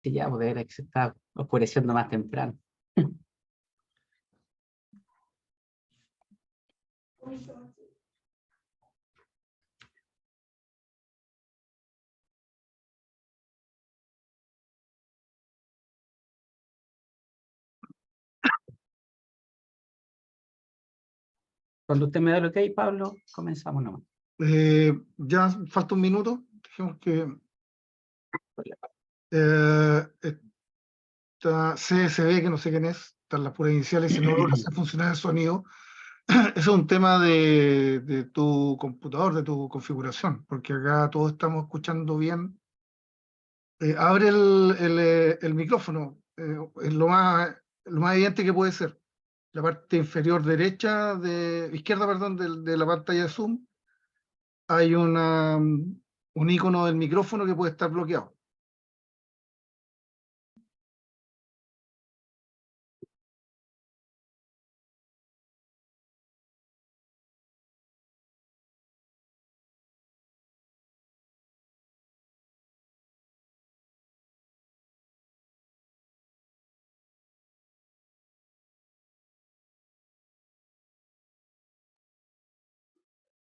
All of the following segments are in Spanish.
Sí, ya, pues era que se está oscureciendo más temprano. Cuando usted me da el ok, Pablo, comenzamos nomás. Ya falta un minuto. Dijimos que esta CSB, que no sé quién es, están las puras iniciales, si no logra hacer funcionar el sonido. Eso es un tema de tu computador, de tu configuración, porque acá todos estamos escuchando bien. Abre el micrófono, es lo más evidente que puede ser. La parte inferior derecha, izquierda, perdón, de la pantalla de Zoom, hay un icono del micrófono que puede estar bloqueado.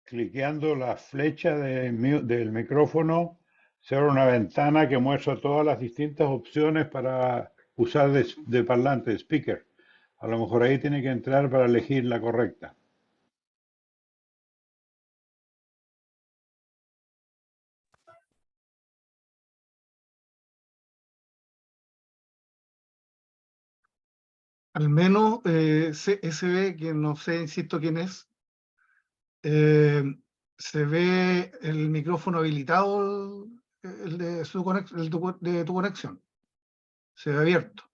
Cliqueando la flecha del micrófono, se abre una ventana que muestra todas las distintas opciones para usar de parlante, de speaker. A lo mejor ahí tiene que entrar para elegir la correcta. Al menos CSB, que no sé, insisto quién es, se ve el micrófono habilitado, el de tu conexión. Se ve abierto.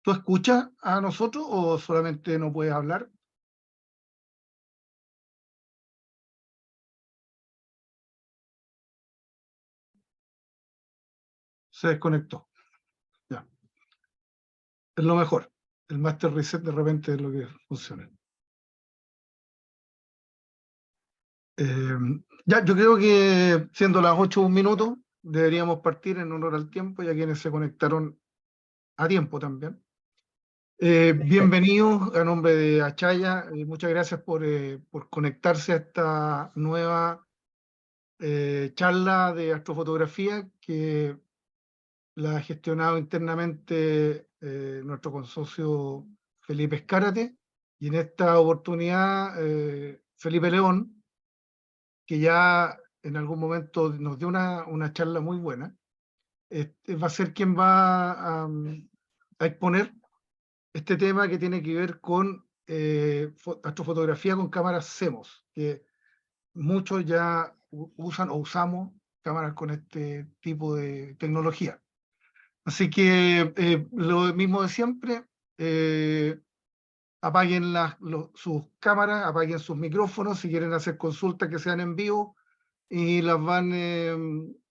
¿Tú escuchas a nosotros o solamente no puedes hablar? Se desconectó. Ya. Es lo mejor. El master reset de repente es lo que funciona. Ya, yo creo que siendo las 8 minutos, deberíamos partir en honor al tiempo y a quienes se conectaron a tiempo también. Bienvenidos a nombre de Achaya, muchas gracias por conectarse a esta nueva charla de astrofotografía que la ha gestionado internamente nuestro consocio Felipe Escárate, y en esta oportunidad Felipe León, que ya en algún momento nos dio una charla muy buena, va a ser quien va a exponer este tema que tiene que ver con astrofotografía con cámaras CMOS, que muchos ya usan o usamos cámaras con este tipo de tecnología. Así que lo mismo de siempre, apaguen sus cámaras, apaguen sus micrófonos, si quieren hacer consultas que sean en vivo, y las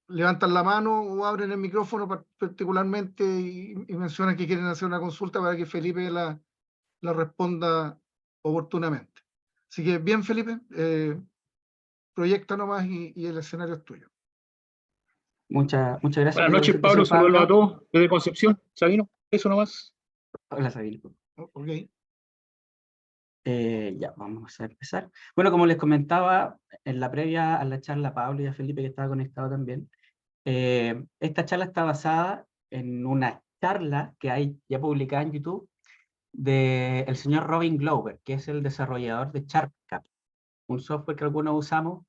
levantan la mano o abren el micrófono particularmente y mencionan que quieren hacer una consulta para que Felipe la responda oportunamente. Así que bien, Felipe, proyecta nomás y el escenario es tuyo. Muchas gracias. Buenas noches, Pablo. Saludos a todos desde Concepción. Sabino, eso nomás. Hola, Sabino. Ok. Ya, vamos a empezar. Bueno, como les comentaba en la previa a la charla a Pablo y a Felipe, que estaba conectado también, esta charla está basada en una charla que hay ya publicada en YouTube del señor Robin Glover, que es el desarrollador de SharpCap, un software que algunos usamos,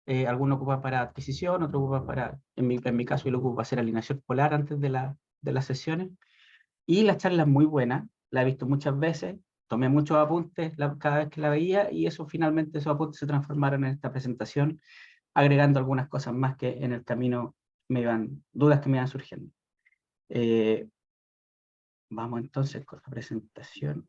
algunos ocupan para adquisición, otros ocupan para, en mi caso, yo lo ocupo para hacer alineación polar antes de las sesiones. Y la charla es muy buena, la he visto muchas veces, tomé muchos apuntes cada vez que la veía, y eso finalmente, esos apuntes se transformaron en esta presentación, agregando algunas cosas más que en el camino dudas que me iban surgiendo. Vamos entonces con la presentación.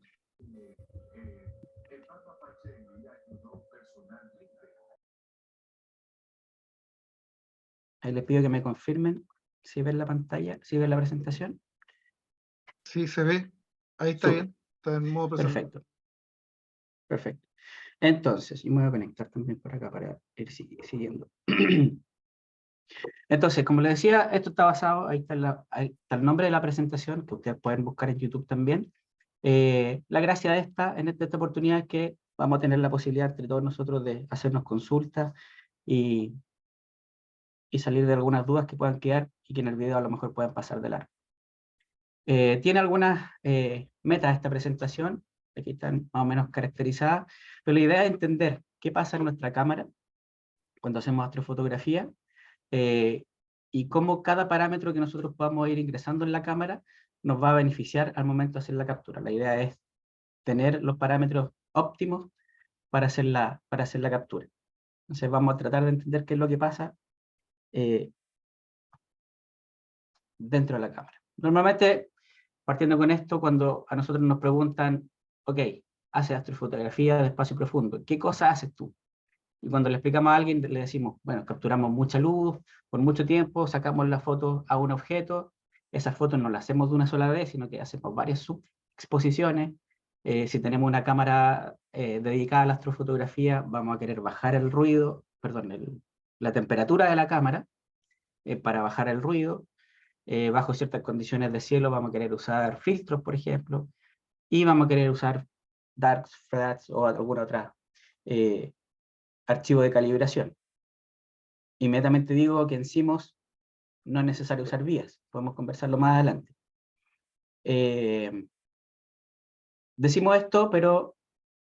Ahí les pido que me confirmen si ven la pantalla, si ven la presentación. Sí, se ve. Ahí está. Súper. Bien. Está en modo presentación. Perfecto. Perfecto. Entonces, y me voy a conectar también por acá para ir siguiendo. Entonces, como les decía, esto está basado, ahí está el nombre de la presentación, que ustedes pueden buscar en YouTube también. La gracia de esta oportunidad es que vamos a tener la posibilidad entre todos nosotros de hacernos consultas y salir de algunas dudas que puedan quedar y que en el video a lo mejor puedan pasar de largo. Tiene algunas metas esta presentación, aquí están más o menos caracterizadas, pero la idea es entender qué pasa en nuestra cámara cuando hacemos astrofotografía, y cómo cada parámetro que nosotros podamos ir ingresando en la cámara nos va a beneficiar al momento de hacer la captura. La idea es tener los parámetros óptimos para hacer la captura. Entonces vamos a tratar de entender qué es lo que pasa dentro de la cámara. Normalmente, partiendo con esto, cuando a nosotros nos preguntan, ok, haces astrofotografía de espacio profundo, ¿qué cosa haces tú? Y cuando le explicamos a alguien, le decimos, bueno, capturamos mucha luz, por mucho tiempo, sacamos la foto a un objeto, esas fotos no las hacemos de una sola vez, sino que hacemos varias subexposiciones. Si tenemos una cámara dedicada a la astrofotografía, vamos a querer bajar el ruido, perdón, la temperatura de la cámara para bajar el ruido. Bajo ciertas condiciones de cielo vamos a querer usar filtros, por ejemplo, y vamos a querer usar darks, flats o alguna otra archivo de calibración. Inmediatamente digo que en CMOS no es necesario usar vías, podemos conversarlo más adelante. Decimos esto, pero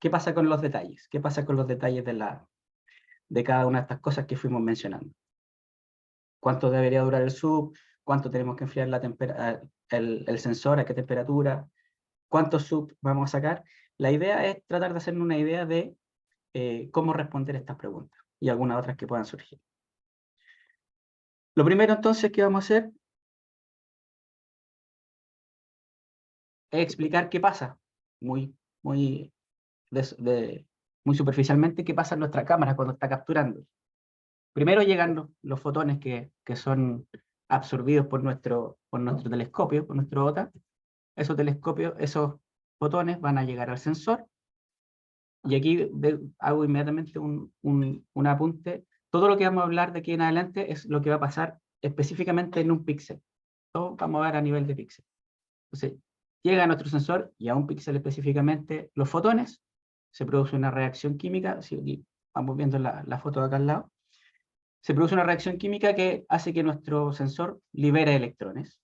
¿qué pasa con los detalles? ¿Qué pasa con los detalles de cada una de estas cosas que fuimos mencionando? ¿Cuánto debería durar el sub? ¿Cuánto tenemos que enfriar el sensor? ¿A qué temperatura? ¿Cuántos sub vamos a sacar? La idea es tratar de hacernos una idea de cómo responder estas preguntas y algunas otras que puedan surgir. Lo primero entonces que vamos a hacer es explicar qué pasa, muy superficialmente, qué pasa en nuestra cámara cuando está capturando. Primero llegan los fotones que son absorbidos por nuestro telescopio, por nuestro OTA. Esos fotones van a llegar al sensor. Y aquí hago inmediatamente un apunte. Todo lo que vamos a hablar de aquí en adelante es lo que va a pasar específicamente en un píxel. Todo vamos a ver a nivel de píxel. Entonces, llega a nuestro sensor y a un píxel específicamente los fotones, se produce una reacción química, si aquí vamos viendo la foto de acá al lado, se produce una reacción química que hace que nuestro sensor libere electrones.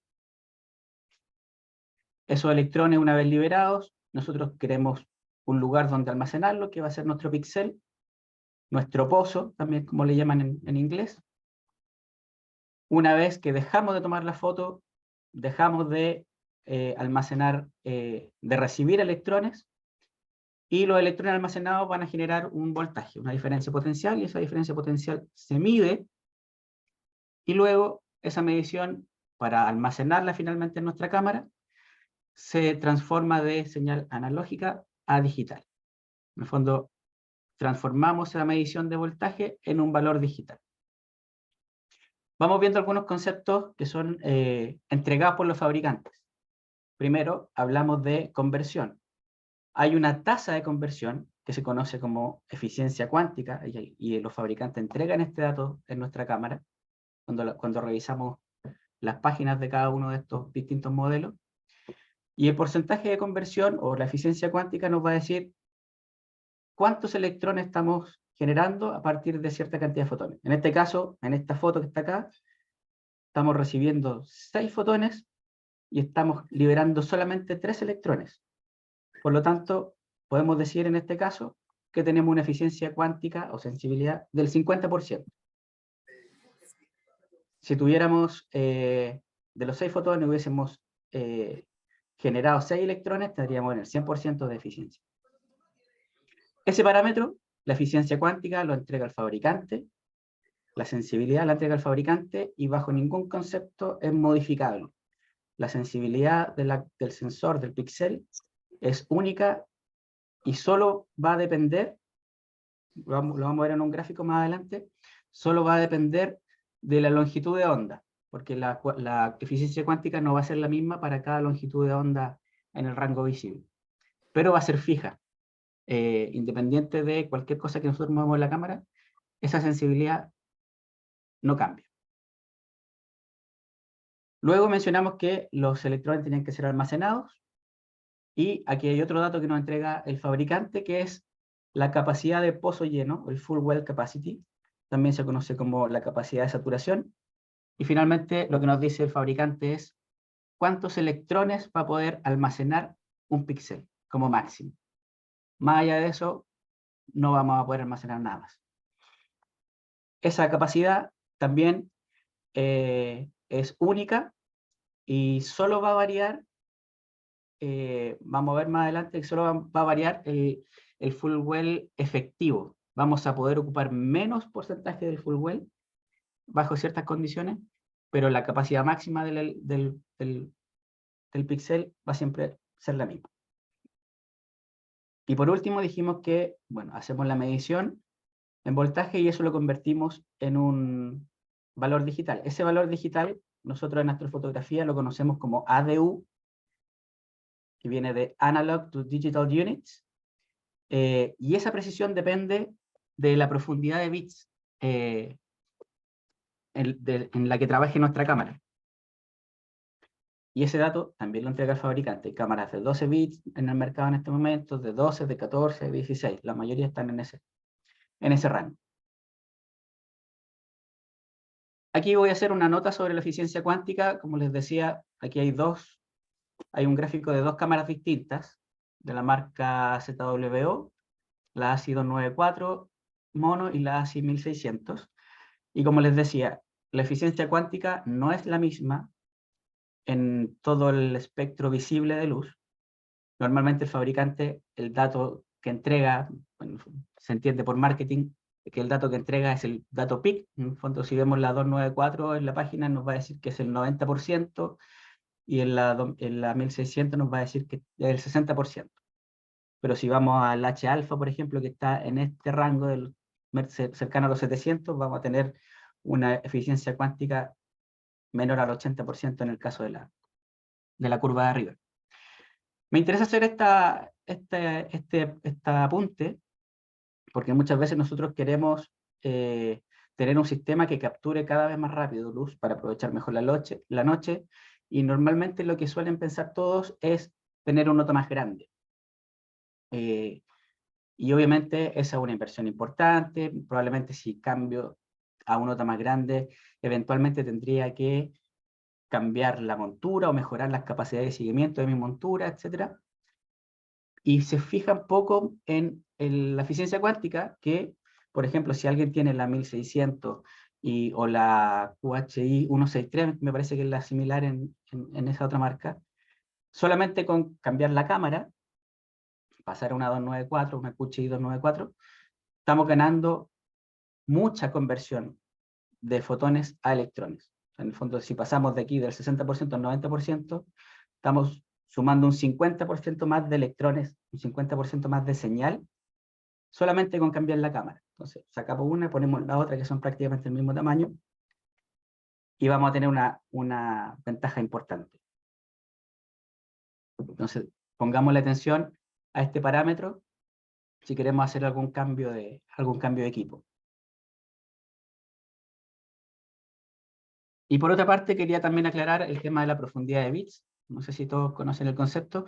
Esos electrones, una vez liberados, nosotros queremos un lugar donde almacenarlo, que va a ser nuestro píxel, nuestro pozo, también como le llaman en inglés. Una vez que dejamos de tomar la foto, dejamos de almacenar, de recibir electrones, y los electrones almacenados van a generar un voltaje, una diferencia potencial, y esa diferencia potencial se mide, y luego esa medición, para almacenarla finalmente en nuestra cámara, se transforma de señal analógica a digital. En el fondo, transformamos esa medición de voltaje en un valor digital. Vamos viendo algunos conceptos que son entregados por los fabricantes. Primero, hablamos de conversión. Hay una tasa de conversión que se conoce como eficiencia cuántica, y los fabricantes entregan este dato en nuestra cámara cuando revisamos las páginas de cada uno de estos distintos modelos. Y el porcentaje de conversión o la eficiencia cuántica nos va a decir cuántos electrones estamos generando a partir de cierta cantidad de fotones. En este caso, en esta foto que está acá, estamos recibiendo 6 fotones y estamos liberando solamente 3 electrones. Por lo tanto, podemos decir en este caso que tenemos una eficiencia cuántica o sensibilidad del 50%. Si tuviéramos, de los 6 fotones, hubiésemos generado 6 electrones, tendríamos en el 100% de eficiencia. Ese parámetro, la eficiencia cuántica, lo entrega el fabricante, la sensibilidad la entrega el fabricante, y bajo ningún concepto es modificable. La sensibilidad del sensor, del píxel, es única y solo va a depender, lo vamos a ver en un gráfico más adelante, solo va a depender de la longitud de onda, porque la eficiencia cuántica no va a ser la misma para cada longitud de onda en el rango visible, pero va a ser fija. Independiente de cualquier cosa que nosotros movamos en la cámara, esa sensibilidad no cambia. Luego mencionamos que los electrones tenían que ser almacenados, y aquí hay otro dato que nos entrega el fabricante, que es la capacidad de pozo lleno, el full well capacity, también se conoce como la capacidad de saturación, y finalmente lo que nos dice el fabricante es cuántos electrones va a poder almacenar un píxel como máximo. Más allá de eso, no vamos a poder almacenar nada más. Esa capacidad también es única y solo va a variar, vamos a ver más adelante, que solo va a variar el full well efectivo. Vamos a poder ocupar menos porcentaje del full well bajo ciertas condiciones, pero la capacidad máxima del píxel va a siempre ser la misma. Y por último dijimos que, bueno, hacemos la medición en voltaje y eso lo convertimos en un valor digital. Ese valor digital, nosotros en astrofotografía lo conocemos como ADU, que viene de Analog to Digital Units, y esa precisión depende de la profundidad de bits en la que trabaje nuestra cámara. Y ese dato también lo entrega el fabricante. Hay cámaras de 12 bits en el mercado en este momento, de 12, de 14, de 16. La mayoría están en ese rango. Aquí voy a hacer una nota sobre la eficiencia cuántica. Como les decía, aquí hay un gráfico de dos cámaras distintas, de la marca ZWO, la ASI 294 mono y la ASI 1600. Y como les decía, la eficiencia cuántica no es la misma en todo el espectro visible de luz. Normalmente el fabricante, el dato que entrega, bueno, se entiende por marketing, que el dato que entrega es el dato peak. En el fondo, si vemos la 294 en la página, nos va a decir que es el 90%, y en la 1600 nos va a decir que es el 60%. Pero si vamos al H-alfa, por ejemplo, que está en este rango cercano a los 700, vamos a tener una eficiencia cuántica menor al 80% en el caso de la curva de arriba. Me interesa hacer este apunte porque muchas veces nosotros queremos tener un sistema que capture cada vez más rápido luz para aprovechar mejor la noche, y normalmente lo que suelen pensar todos es tener un nodo más grande. Y obviamente esa es una inversión importante. Probablemente si cambio a un nodo más grande, eventualmente tendría que cambiar la montura o mejorar las capacidades de seguimiento de mi montura, etc. Y se fijan poco en la eficiencia cuántica, que, por ejemplo, si alguien tiene la 1600 o la QHI 163, me parece que es la similar en esa otra marca, solamente con cambiar la cámara, pasar a una 294, una QHI 294, estamos ganando mucha conversión de fotones a electrones. En el fondo, si pasamos de aquí del 60% al 90%, estamos sumando un 50% más de electrones, un 50% más de señal, solamente con cambiar la cámara. Entonces, sacamos una, ponemos la otra, que son prácticamente el mismo tamaño, y vamos a tener una ventaja importante. Entonces, pongamos la atención a este parámetro si queremos hacer algún cambio de equipo. Y por otra parte, quería también aclarar el tema de la profundidad de bits. No sé si todos conocen el concepto.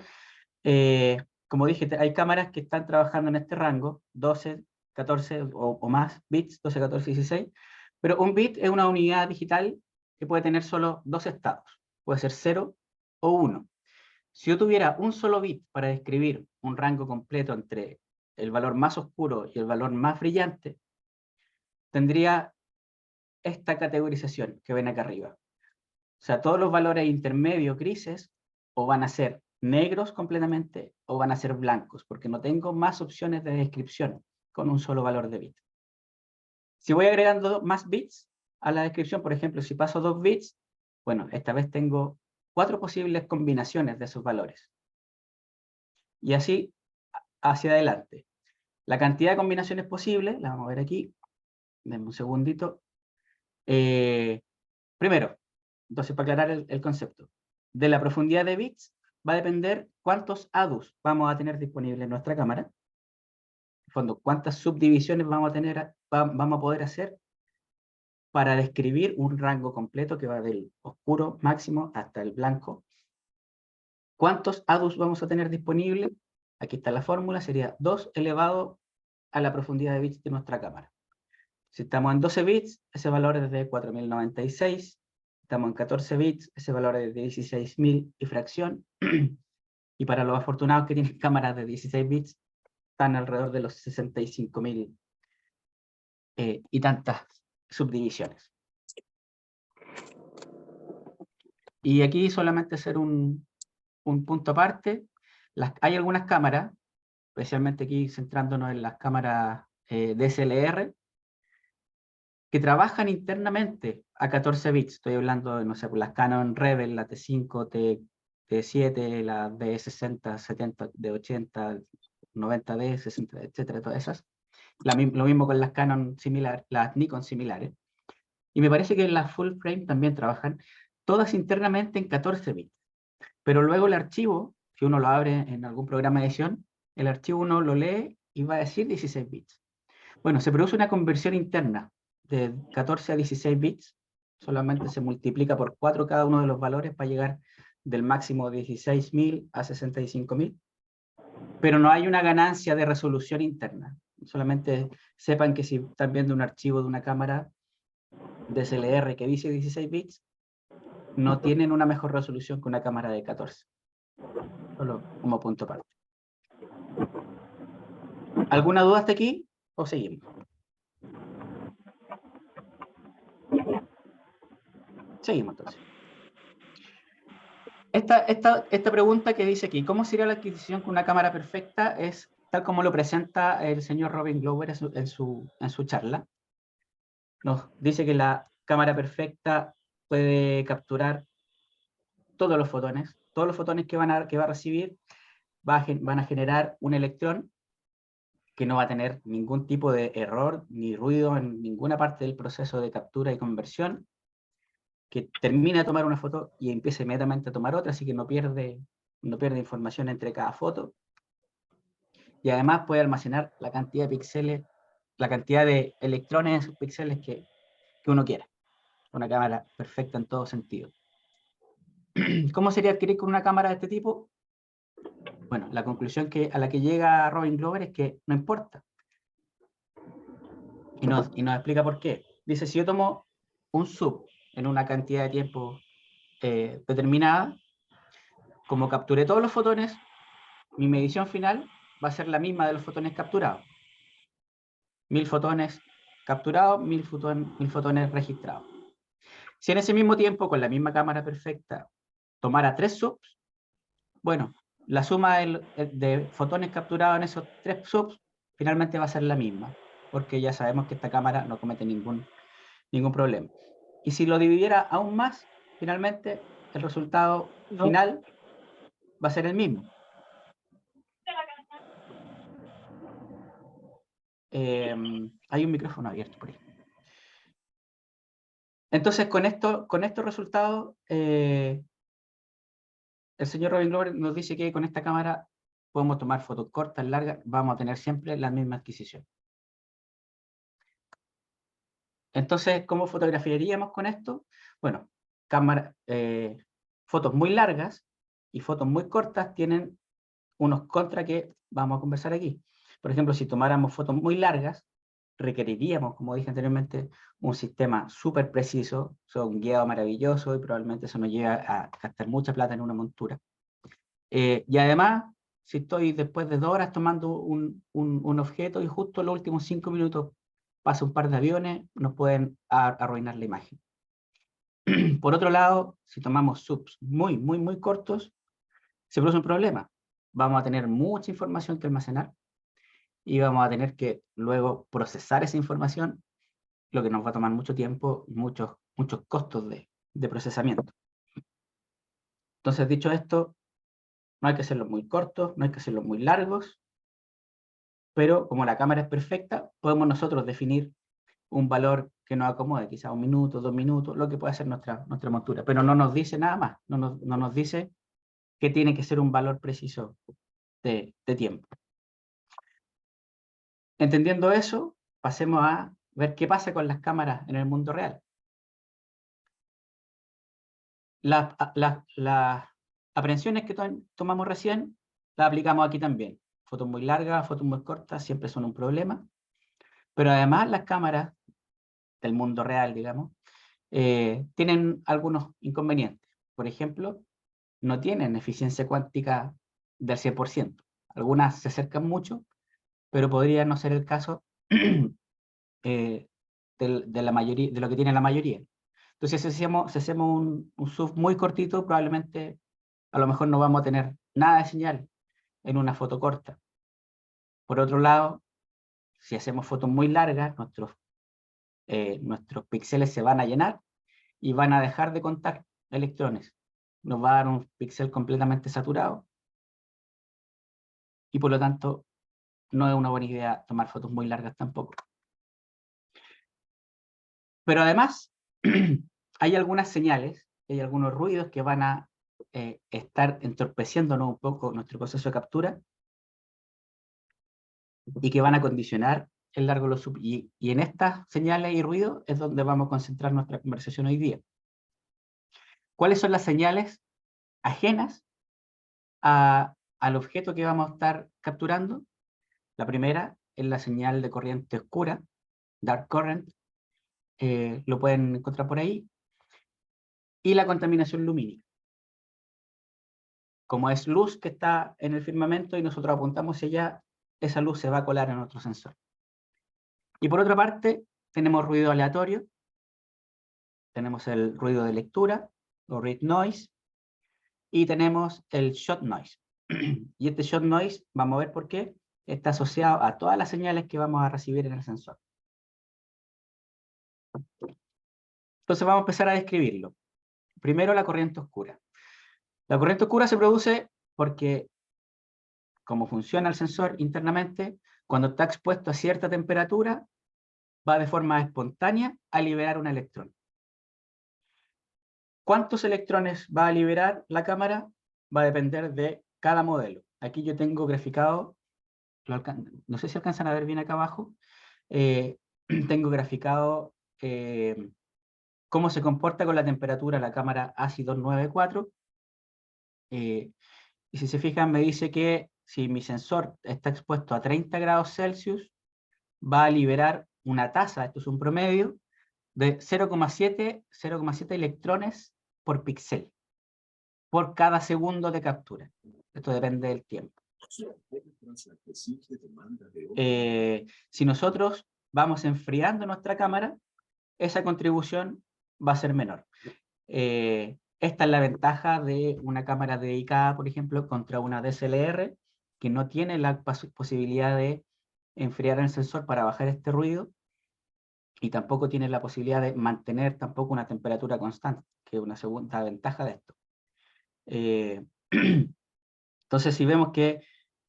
Como dije, hay cámaras que están trabajando en este rango, 12, 14 o más bits, 12, 14, 16. Pero un bit es una unidad digital que puede tener solo dos estados. Puede ser 0 o 1. Si yo tuviera un solo bit para describir un rango completo entre el valor más oscuro y el valor más brillante, tendría esta categorización que ven acá arriba. O sea, todos los valores intermedios grises o van a ser negros completamente o van a ser blancos, porque no tengo más opciones de descripción con un solo valor de bit. Si voy agregando más bits a la descripción, por ejemplo, si paso 2 bits, bueno, esta vez tengo 4 posibles combinaciones de esos valores. Y así hacia adelante. La cantidad de combinaciones posibles, la vamos a ver aquí, denme un segundito. Primero, entonces para aclarar el concepto, de la profundidad de bits va a depender cuántos ADUs vamos a tener disponibles en nuestra cámara. En el fondo, cuántas subdivisiones vamos a poder hacer para describir un rango completo que va del oscuro máximo hasta el blanco. ¿Cuántos ADUs vamos a tener disponibles? Aquí está la fórmula, sería 2 elevado a la profundidad de bits de nuestra cámara. Si estamos en 12 bits, ese valor es de 4096. Estamos en 14 bits, ese valor es de 16.000 y fracción. Y para los afortunados que tienen cámaras de 16 bits, están alrededor de los 65.000 y tantas subdivisiones. Y aquí solamente hacer un punto aparte. Hay algunas cámaras, especialmente aquí centrándonos en las cámaras DSLR, que trabajan internamente a 14 bits. Estoy hablando de, no sé, por las Canon Rebel, la T5, T7, la D60, 70, D80, 90D, 60, etcétera, todas esas. Lo mismo con las Canon similares, las Nikon similares. Y me parece que las full frame también trabajan, todas internamente en 14 bits. Pero luego el archivo, si uno lo abre en algún programa de edición, el archivo uno lo lee y va a decir 16 bits. Bueno, se produce una conversión interna de 14 a 16 bits, solamente se multiplica por 4 cada uno de los valores para llegar del máximo de 16.000 a 65.000, pero no hay una ganancia de resolución interna. Solamente sepan que si están viendo un archivo de una cámara DSLR que dice 16 bits, no tienen una mejor resolución que una cámara de 14. Solo como punto aparte. ¿Alguna duda hasta aquí o seguimos? Seguimos entonces. Esta pregunta que dice aquí, ¿cómo sería la adquisición con una cámara perfecta? Es tal como lo presenta el señor Robin Glover en su charla. Nos dice que la cámara perfecta puede capturar todos los fotones que va a recibir van a generar un electrón que no va a tener ningún tipo de error ni ruido en ninguna parte del proceso de captura y conversión, que termina de tomar una foto y empieza inmediatamente a tomar otra, así que no pierde información entre cada foto. Y además puede almacenar la cantidad de píxeles, la cantidad de electrones en sus píxeles que uno quiera. Una cámara perfecta en todo sentido. ¿Cómo sería adquirir con una cámara de este tipo? Bueno, la conclusión a la que llega Robin Glover es que no importa. Y nos explica por qué. Dice, si yo tomo un sub en una cantidad de tiempo determinada, como capturé todos los fotones, mi medición final va a ser la misma de los fotones capturados. 1000 fotones capturados, 1000 fotones registrados. Si en ese mismo tiempo, con la misma cámara perfecta, tomara 3 subs, bueno, la suma de fotones capturados en esos 3 subs finalmente va a ser la misma, porque ya sabemos que esta cámara no comete ningún problema. Y si lo dividiera aún más, finalmente el resultado final va a ser el mismo. Hay un micrófono abierto por ahí. Entonces, con estos resultados, el señor Robin Glover nos dice que con esta cámara podemos tomar fotos cortas, largas, vamos a tener siempre la misma adquisición. Entonces, ¿cómo fotografiaríamos con esto? Bueno, fotos muy largas y fotos muy cortas tienen unos contras que vamos a conversar aquí. Por ejemplo, si tomáramos fotos muy largas, requeriríamos, como dije anteriormente, un sistema súper preciso, un guiado maravilloso y probablemente eso nos lleve a gastar mucha plata en una montura. Y además, si estoy después de 2 horas tomando un objeto y justo en los últimos 5 minutos pasa un par de aviones, nos pueden arruinar la imagen. Por otro lado, si tomamos subs muy, muy, muy cortos, se produce un problema. Vamos a tener mucha información que almacenar y vamos a tener que luego procesar esa información, lo que nos va a tomar mucho tiempo y muchos costos de procesamiento. Entonces, dicho esto, no hay que hacerlos muy cortos, no hay que hacerlos muy largos, pero como la cámara es perfecta, podemos nosotros definir un valor que nos acomode, quizá 1 minuto, 2 minutos, lo que puede ser nuestra montura, pero no nos dice nada más, no nos dice que tiene que ser un valor preciso de tiempo. Entendiendo eso, pasemos a ver qué pasa con las cámaras en el mundo real. Las aprehensiones que tomamos recién, las aplicamos aquí también. Fotos muy largas, fotos muy cortas, siempre son un problema. Pero además las cámaras del mundo real, digamos, tienen algunos inconvenientes. Por ejemplo, no tienen eficiencia cuántica del 100%. Algunas se acercan mucho, pero podría no ser el caso de la mayoría, de lo que tiene la mayoría. Entonces, si hacemos un zoom muy cortito, probablemente a lo mejor no vamos a tener nada de señal en una foto corta. Por otro lado, si hacemos fotos muy largas, nuestros píxeles se van a llenar y van a dejar de contar electrones. Nos va a dar un píxel completamente saturado y por lo tanto no es una buena idea tomar fotos muy largas tampoco. Pero además, hay algunas señales, hay algunos ruidos que van a estar entorpeciéndonos un poco nuestro proceso de captura y que van a condicionar el largo de los sub. Y en estas señales y ruidos es donde vamos a concentrar nuestra conversación hoy día. ¿Cuáles son las señales ajenas al objeto que vamos a estar capturando? La primera es la señal de corriente oscura, dark current, lo pueden encontrar por ahí, y la contaminación lumínica. Como es luz que está en el firmamento y nosotros apuntamos hacia allá, esa luz se va a colar en nuestro sensor. Y por otra parte, tenemos ruido aleatorio, tenemos el ruido de lectura, o read noise, y tenemos el shot noise. Y este shot noise, vamos a ver por qué, está asociado a todas las señales que vamos a recibir en el sensor. Entonces vamos a empezar a describirlo. Primero, la corriente oscura. La corriente oscura se produce porque, como funciona el sensor internamente, cuando está expuesto a cierta temperatura, va de forma espontánea a liberar un electrón. ¿Cuántos electrones va a liberar la cámara? Va a depender de cada modelo. Aquí yo tengo graficado, no sé si alcanzan a ver bien acá abajo, tengo graficado cómo se comporta con la temperatura la cámara ASI294. Y si se fijan, me dice que si mi sensor está expuesto a 30 grados Celsius, va a liberar una tasa, esto es un promedio, de 0,7 electrones por píxel, por cada segundo de captura. Esto depende del tiempo. Si nosotros vamos enfriando nuestra cámara, esa contribución va a ser menor. Esta es la ventaja de una cámara dedicada, por ejemplo, contra una DSLR, que no tiene la posibilidad de enfriar el sensor para bajar este ruido, y tampoco tiene la posibilidad de mantener tampoco una temperatura constante, que es una segunda ventaja de esto. Entonces, si vemos que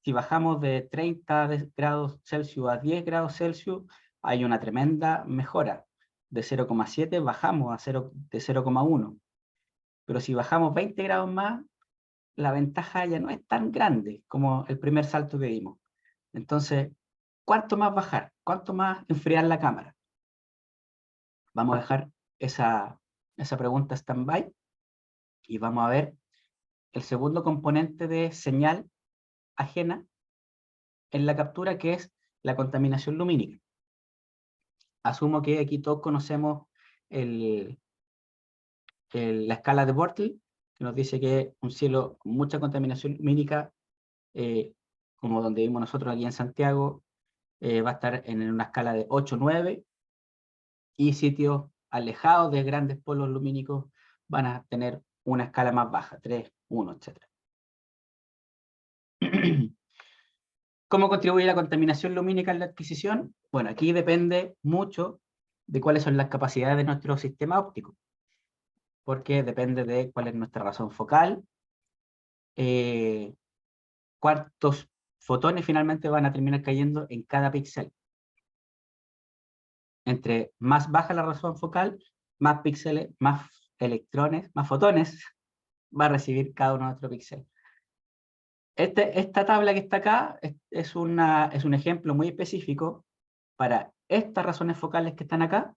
si bajamos de 30 grados Celsius a 10 grados Celsius, hay una tremenda mejora. De 0,7 bajamos a de 0,1. Pero si bajamos 20 grados más, la ventaja ya no es tan grande como el primer salto que dimos. Entonces, ¿cuánto más bajar? ¿Cuánto más enfriar la cámara? Vamos a dejar esa pregunta stand-by y vamos a ver el segundo componente de señal ajena en la captura, que es la contaminación lumínica. Asumo que aquí todos conocemos la escala de Bortle, que nos dice que un cielo con mucha contaminación lumínica, como donde vimos nosotros aquí en Santiago, va a estar en una escala de 8-9, y sitios alejados de grandes polos lumínicos van a tener una escala más baja, 3, 1, etc. ¿Cómo contribuye la contaminación lumínica en la adquisición? Bueno, aquí depende mucho de cuáles son las capacidades de nuestro sistema óptico, porque depende de cuál es nuestra razón focal, cuántos fotones finalmente van a terminar cayendo en cada píxel. Entre más baja la razón focal, más píxeles, más electrones, más fotones va a recibir cada uno de nuestros píxeles. Esta tabla que está acá es un ejemplo muy específico para estas razones focales que están acá,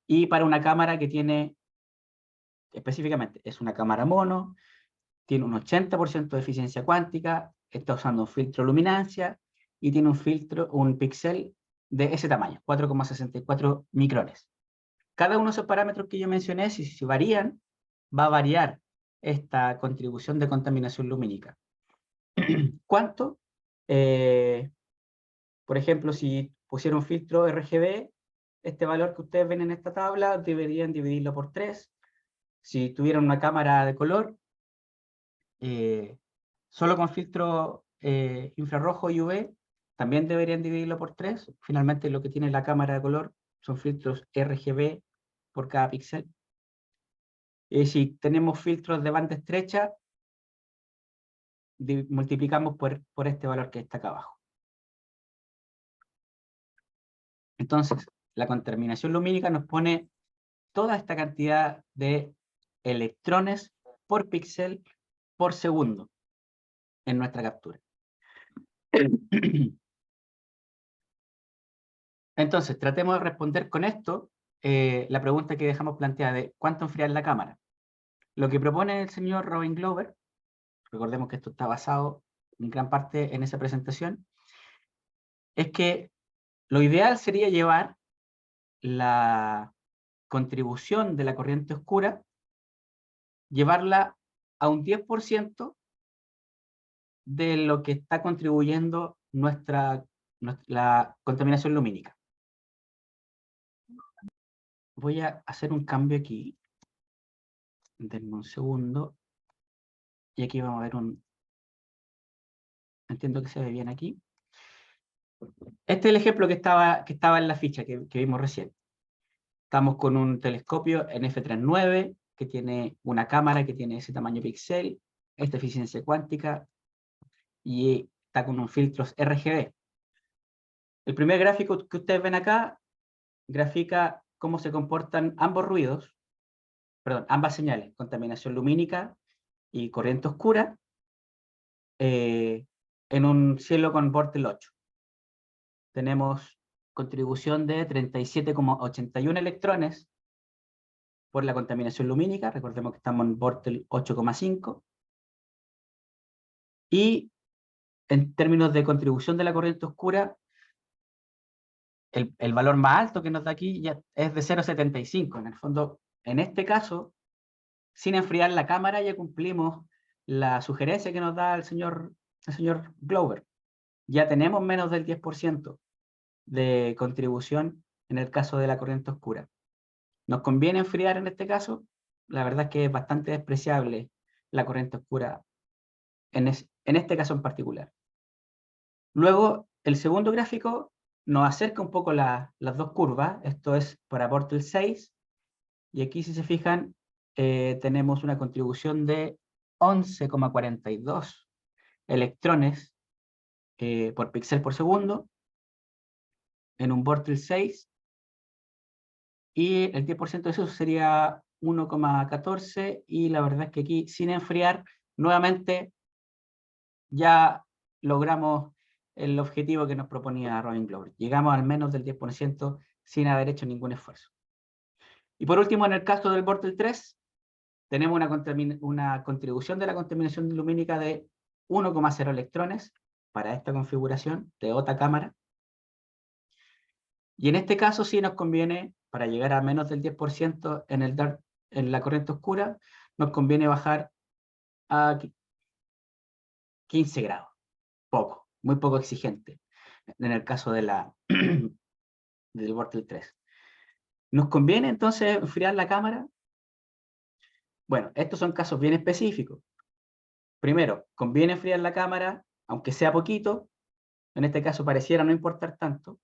y para una cámara que tiene, específicamente, es una cámara mono, tiene un 80% de eficiencia cuántica, está usando un filtro luminancia, y tiene un píxel de ese tamaño, 4,64 micrones. Cada uno de esos parámetros que yo mencioné, si varían, va a variar esta contribución de contaminación lumínica. ¿Cuánto? Por ejemplo, si pusiera un filtro RGB, este valor que ustedes ven en esta tabla, deberían dividirlo por 3. Si tuvieran una cámara de color, solo con filtro infrarrojo y UV, también deberían dividirlo por 3. Finalmente, lo que tiene la cámara de color son filtros RGB por cada píxel. Si tenemos filtros de banda estrecha, multiplicamos por este valor que está acá abajo. Entonces, la contaminación lumínica nos pone toda esta cantidad de electrones por píxel por segundo en nuestra captura. Entonces, tratemos de responder con esto la pregunta que dejamos planteada de ¿cuánto enfriar la cámara? Lo que propone el señor Robin Glover, recordemos que esto está basado en gran parte en esa presentación, es que lo ideal sería llevar la contribución de la corriente oscura, llevarla a un 10% de lo que está contribuyendo la contaminación lumínica. Voy a hacer un cambio aquí. Denme un segundo. Y aquí vamos a ver entiendo que se ve bien aquí. Este es el ejemplo que estaba en la ficha que vimos recién. Estamos con un telescopio en F39, que tiene una cámara que tiene ese tamaño píxel, esta eficiencia cuántica, y está con unos filtros RGB. El primer gráfico que ustedes ven acá grafica cómo se comportan ambas señales, contaminación lumínica y corriente oscura, en un cielo con Bortle 8. Tenemos contribución de 37,81 electrones por la contaminación lumínica, recordemos que estamos en Bortle 8,5, y en términos de contribución de la corriente oscura, el valor más alto que nos da aquí ya es de 0,75. En el fondo, en este caso, sin enfriar la cámara, ya cumplimos la sugerencia que nos da el señor Glover. Ya tenemos menos del 10% de contribución en el caso de la corriente oscura. ¿Nos conviene enfriar en este caso? La verdad es que es bastante despreciable la corriente oscura en este caso en particular. Luego, el segundo gráfico nos acerca un poco las dos curvas. Esto es para Bortle 6, y aquí, si se fijan, tenemos una contribución de 11,42 electrones por píxel por segundo en un Bortle 6, y el 10% de eso sería 1,14, y la verdad es que aquí, sin enfriar, nuevamente ya logramos el objetivo que nos proponía Robin Glover. Llegamos al menos del 10% sin haber hecho ningún esfuerzo. Y por último, en el caso del Bortle 3, tenemos una contribución de la contaminación lumínica de 1,0 electrones para esta configuración de otra cámara. Y en este caso sí nos conviene, para llegar a menos del 10% en la corriente oscura, nos conviene bajar a 15 grados. Muy poco exigente, en el caso del Bortle 3. ¿Nos conviene entonces enfriar la cámara? Bueno, estos son casos bien específicos. Primero, conviene enfriar la cámara, aunque sea poquito. En este caso pareciera no importar tanto.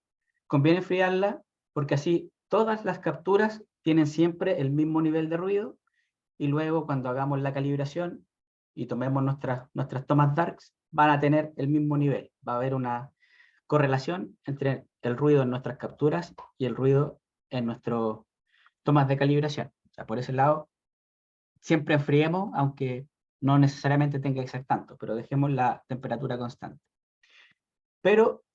Conviene enfriarla porque así todas las capturas tienen siempre el mismo nivel de ruido, y luego cuando hagamos la calibración y tomemos nuestras tomas darks, van a tener el mismo nivel. Va a haber una correlación entre el ruido en nuestras capturas y el ruido en nuestras tomas de calibración. O sea, por ese lado, siempre enfriemos, aunque no necesariamente tenga que ser tanto, pero dejemos la temperatura constante. Pero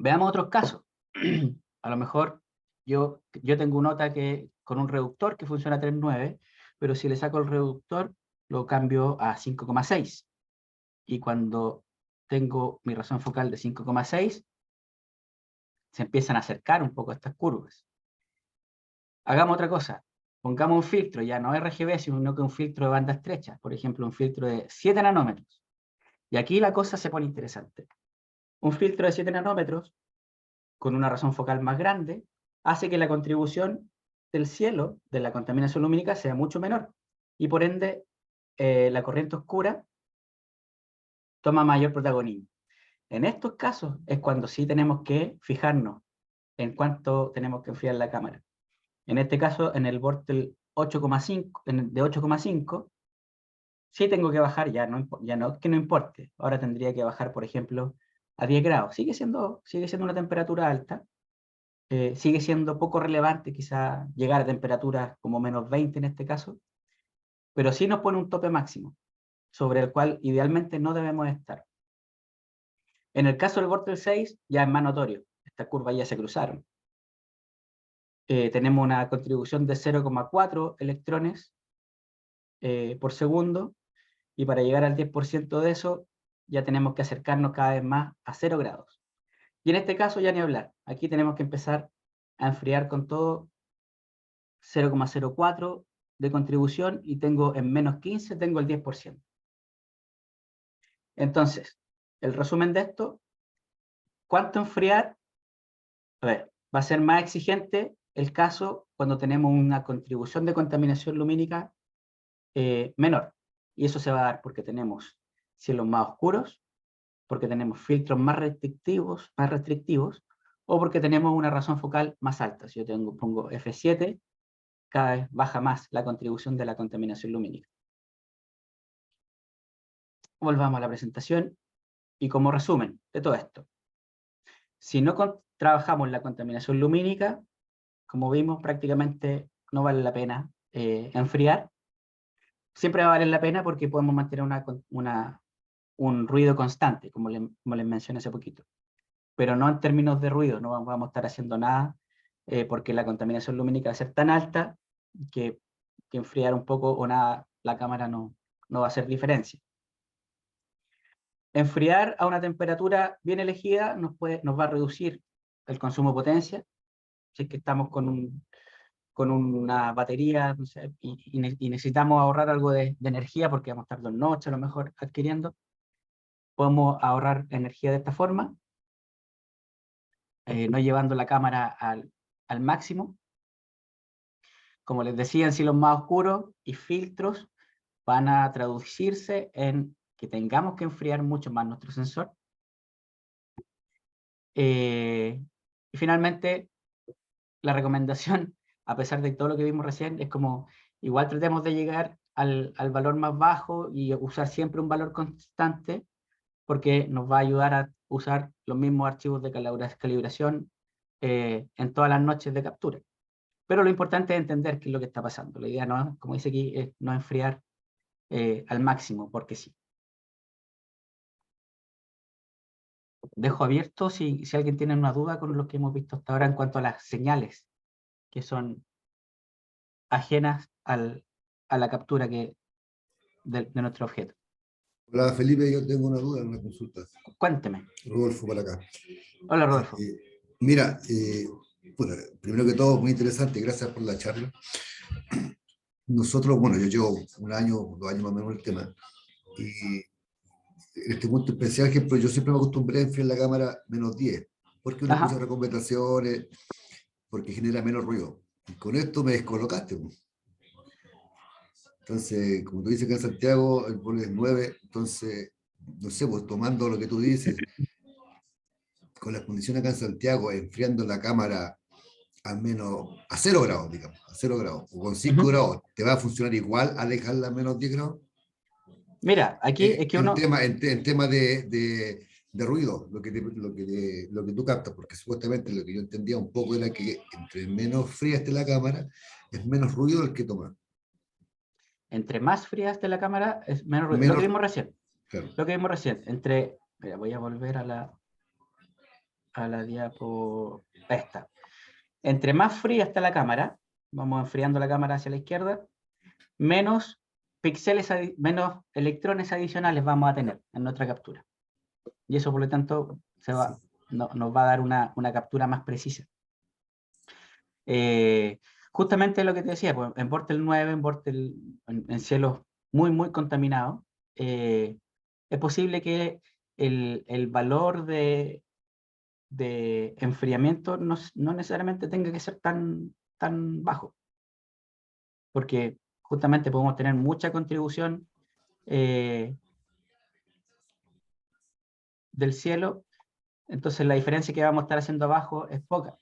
Veamos otros casos. A lo mejor yo tengo un nota con un reductor que funciona a 3.9, pero si le saco el reductor, lo cambio a 5,6. Y cuando tengo mi razón focal de 5,6, se empiezan a acercar un poco estas curvas. Hagamos otra cosa. Pongamos un filtro, ya no RGB, sino que un filtro de banda estrecha. Por ejemplo, un filtro de 7 nanómetros. Y aquí la cosa se pone interesante. Un filtro de 7 nanómetros, con una razón focal más grande, hace que la contribución del cielo, de la contaminación lumínica, sea mucho menor. Y por ende, la corriente oscura toma mayor protagonismo. En estos casos es cuando sí tenemos que fijarnos en cuánto tenemos que enfriar la cámara. En este caso, en el Vortel 8,5, de 8,5, sí tengo que bajar, ya no que no importe. Ahora tendría que bajar, por ejemplo, a 10 grados. Sigue siendo una temperatura alta. Sigue siendo poco relevante quizá llegar a temperaturas como menos 20 en este caso, pero sí nos pone un tope máximo, sobre el cual idealmente no debemos estar. En el caso del Vortel 6 ya es más notorio, estas curvas ya se cruzaron. Tenemos una contribución de 0,4 electrones por segundo, y para llegar al 10% de eso ya tenemos que acercarnos cada vez más a 0 grados. Y en este caso ya ni hablar, aquí tenemos que empezar a enfriar con todo 0,04 de contribución y tengo en menos 15, tengo el 10%. Entonces, el resumen de esto, ¿cuánto enfriar? A ver, va a ser más exigente el caso cuando tenemos una contribución de contaminación lumínica menor. Y eso se va a dar porque tenemos cielos más oscuros, porque tenemos filtros más restrictivos, o porque tenemos una razón focal más alta. Si yo pongo F7, cada vez baja más la contribución de la contaminación lumínica. Volvamos a la presentación y como resumen de todo esto. Si no trabajamos la contaminación lumínica, como vimos, prácticamente no vale la pena enfriar. Siempre va a valer la pena porque podemos mantener un ruido constante, como les mencioné hace poquito. Pero no en términos de ruido, no vamos a estar haciendo nada porque la contaminación lumínica va a ser tan alta que enfriar un poco o nada, la cámara no va a hacer diferencia. Enfriar a una temperatura bien elegida nos va a reducir el consumo de potencia. Si es que estamos con una batería, no sé, y necesitamos ahorrar algo de energía porque vamos a estar 2 noches a lo mejor adquiriendo, podemos ahorrar energía de esta forma, no llevando la cámara al máximo. Como les decía, en cielos más oscuros y filtros van a traducirse en que tengamos que enfriar mucho más nuestro sensor. Y finalmente, la recomendación, a pesar de todo lo que vimos recién, es como igual tratemos de llegar al valor más bajo y usar siempre un valor constante, porque nos va a ayudar a usar los mismos archivos de calibración en todas las noches de captura. Pero lo importante es entender qué es lo que está pasando. La idea no, como dice aquí, es no enfriar al máximo, porque sí. Dejo abierto si alguien tiene una duda con lo que hemos visto hasta ahora en cuanto a las señales que son ajenas a la captura de nuestro objeto. Hola Felipe, yo tengo una duda, una consulta. Cuénteme. Rodolfo, para acá. Hola, Rodolfo. Mira, bueno, primero que todo, muy interesante, gracias por la charla. Nosotros, bueno, yo llevo 1 año, 2 años más o menos en el tema, y en este punto especial, ejemplo, yo siempre me acostumbré a enfriar la cámara -10, porque uno escucha recomendaciones, porque genera menos ruido. Y con esto me descolocaste. Entonces, como tú dices que en Santiago el vol es 9, entonces, no sé, pues tomando lo que tú dices, con las condiciones acá en Santiago, enfriando la cámara al menos a 0 grados, digamos, a 0 grados, o con 5 grados, ¿te va a funcionar igual a dejarla a menos 10 grados? Mira, aquí es que en tema de ruido, lo que tú captas, porque supuestamente lo que yo entendía un poco era que entre menos fría esté la cámara, es menos ruido el que toma. Entre más fría esté la cámara, es menos ruido. Lo que vimos recién. Claro. Lo que vimos recién. Mira, voy a volver a la... a la diapo esta. Entre más fría está la cámara, vamos enfriando la cámara hacia la izquierda, menos píxeles, menos electrones adicionales vamos a tener en nuestra captura. Y eso, por lo tanto, nos va a dar una captura más precisa. Justamente lo que te decía, pues, en Bortel 9, en cielos muy, muy contaminados, es posible que el valor de enfriamiento no necesariamente tenga que ser tan bajo, porque justamente podemos tener mucha contribución del cielo, entonces la diferencia que vamos a estar haciendo abajo es poca.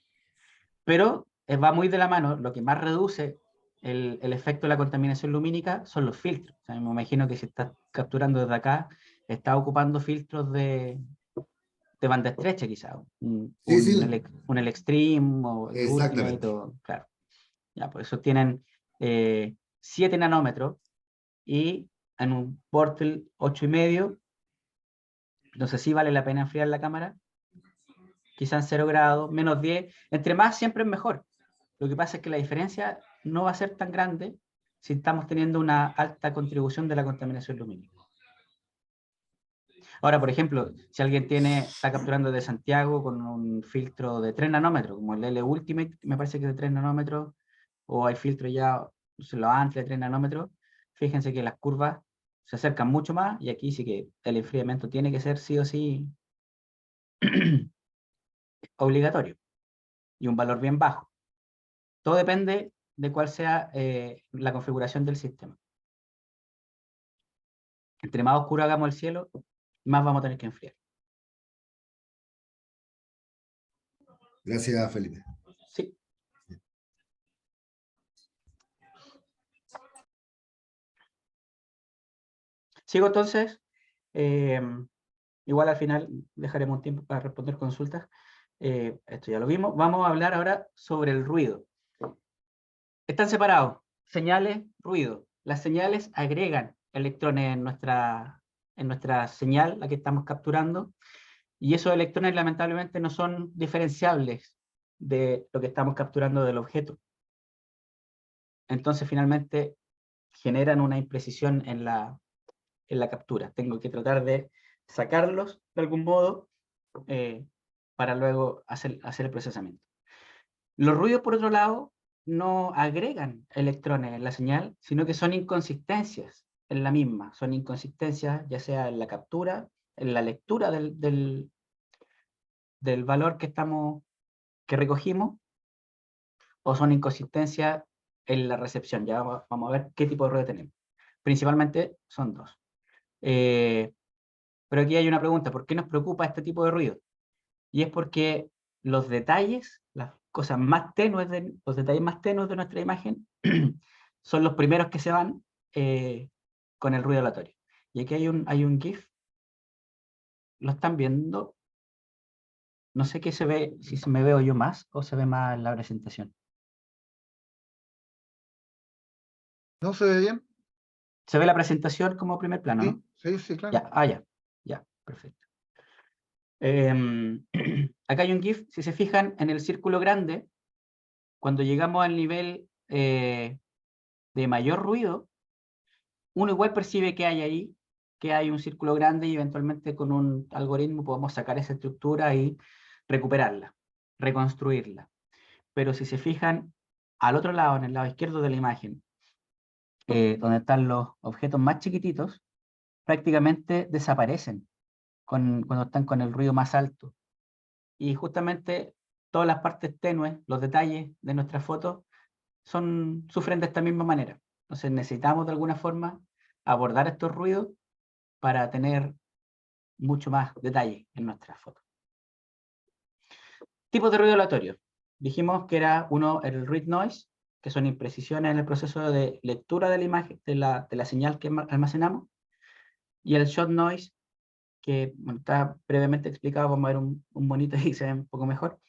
Pero va muy de la mano, lo que más reduce el efecto de la contaminación lumínica son los filtros. O sea, me imagino que si estás capturando desde acá, estás ocupando filtros de banda estrecha quizá, Sí, sí, un Extreme o el Ultimate, exactamente. claro. Ya, por eso tienen 7 nanómetros y en un Portal 8,5, entonces sí vale la pena enfriar la cámara, quizás en 0 grados, menos 10, entre más siempre es mejor. Lo que pasa es que la diferencia no va a ser tan grande si estamos teniendo una alta contribución de la contaminación lumínica. Ahora, por ejemplo, si alguien está capturando de Santiago con un filtro de 3 nanómetros, como el L Ultimate, me parece que es de 3 nanómetros, o hay filtros ya, los Antle de 3 nanómetros, fíjense que las curvas se acercan mucho más, y aquí sí que el enfriamiento tiene que ser sí o sí obligatorio, y un valor bien bajo. Todo depende de cuál sea la configuración del sistema. Entre más oscuro hagamos el cielo, más vamos a tener que enfriar. Gracias, Felipe. Sí. Sigo entonces. Igual al final dejaremos un tiempo para responder consultas. Esto ya lo vimos. Vamos a hablar ahora sobre el ruido. Están separados. Señales, ruido. Las señales agregan electrones en nuestra señal, la que estamos capturando, y esos electrones lamentablemente no son diferenciables de lo que estamos capturando del objeto. Entonces finalmente generan una imprecisión en la captura. Tengo que tratar de sacarlos de algún modo para luego hacer el procesamiento. Los ruidos, por otro lado, no agregan electrones en la señal, sino que son inconsistencias en la misma. Son inconsistencias ya sea en la captura, en la lectura del valor que recogimos, o son inconsistencias en la recepción. Ya vamos a ver qué tipo de ruido tenemos. Principalmente son dos. Pero aquí hay una pregunta: ¿por qué nos preocupa este tipo de ruido? Y es porque los detalles, las cosas más tenues, los detalles más tenues de nuestra imagen son los primeros que se van con el ruido aleatorio. Y aquí hay un GIF. ¿Lo están viendo? No sé qué se ve, si se me veo yo más o se ve más en la presentación. ¿No se ve bien? Se ve la presentación como primer plano, ¿no? Sí, claro. Ya, perfecto. Acá hay un GIF, si se fijan en el círculo grande, cuando llegamos al nivel de mayor ruido, uno igual percibe que hay ahí, que hay un círculo grande, y eventualmente con un algoritmo podemos sacar esa estructura y recuperarla, reconstruirla. Pero si se fijan al otro lado, en el lado izquierdo de la imagen, donde están los objetos más chiquititos, prácticamente desaparecen cuando están con el ruido más alto. Y justamente todas las partes tenues, los detalles de nuestras fotos, sufren de esta misma manera. Entonces necesitamos de alguna forma abordar estos ruidos para tener mucho más detalle en nuestras fotos. Tipos de ruido aleatorio. Dijimos que era el read noise, que son imprecisiones en el proceso de lectura de la imagen, de la señal que almacenamos, y el shot noise, que está previamente explicado. Vamos a ver un monito y se ve un poco mejor,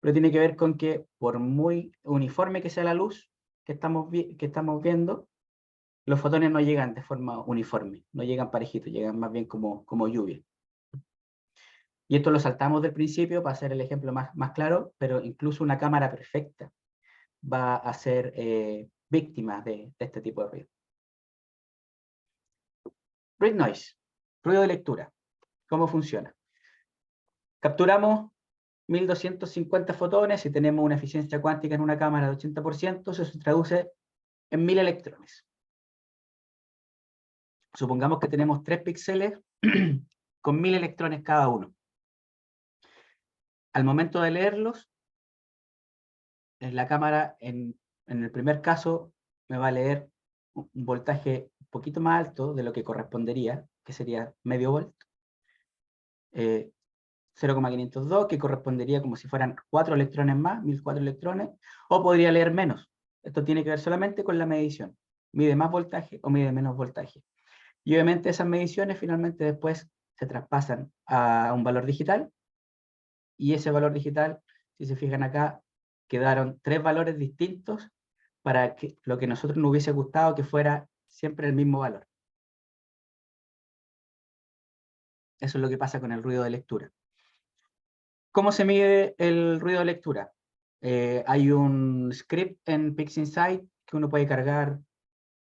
pero tiene que ver con que por muy uniforme que sea la luz que estamos viendo, los fotones no llegan de forma uniforme, no llegan parejitos, llegan más bien como lluvia. Y esto lo saltamos del principio para hacer el ejemplo más claro, pero incluso una cámara perfecta va a ser víctima de este tipo de ruido. Read noise, ruido de lectura. ¿Cómo funciona? Capturamos 1250 fotones y tenemos una eficiencia cuántica en una cámara de 80%, eso se traduce en 1000 electrones. Supongamos que tenemos 3 píxeles con 1000 electrones cada uno. Al momento de leerlos, la cámara en el primer caso me va a leer un voltaje un poquito más alto de lo que correspondería, que sería medio volt. 0,502, que correspondería como si fueran 4 electrones más, 1004 electrones, o podría leer menos. Esto tiene que ver solamente con la medición. Mide más voltaje o mide menos voltaje. Y obviamente esas mediciones finalmente después se traspasan a un valor digital, y ese valor digital, si se fijan acá, quedaron 3 valores distintos para que lo que a nosotros nos hubiese gustado que fuera siempre el mismo valor. Eso es lo que pasa con el ruido de lectura. ¿Cómo se mide el ruido de lectura? Hay un script en PixInsight que uno puede cargar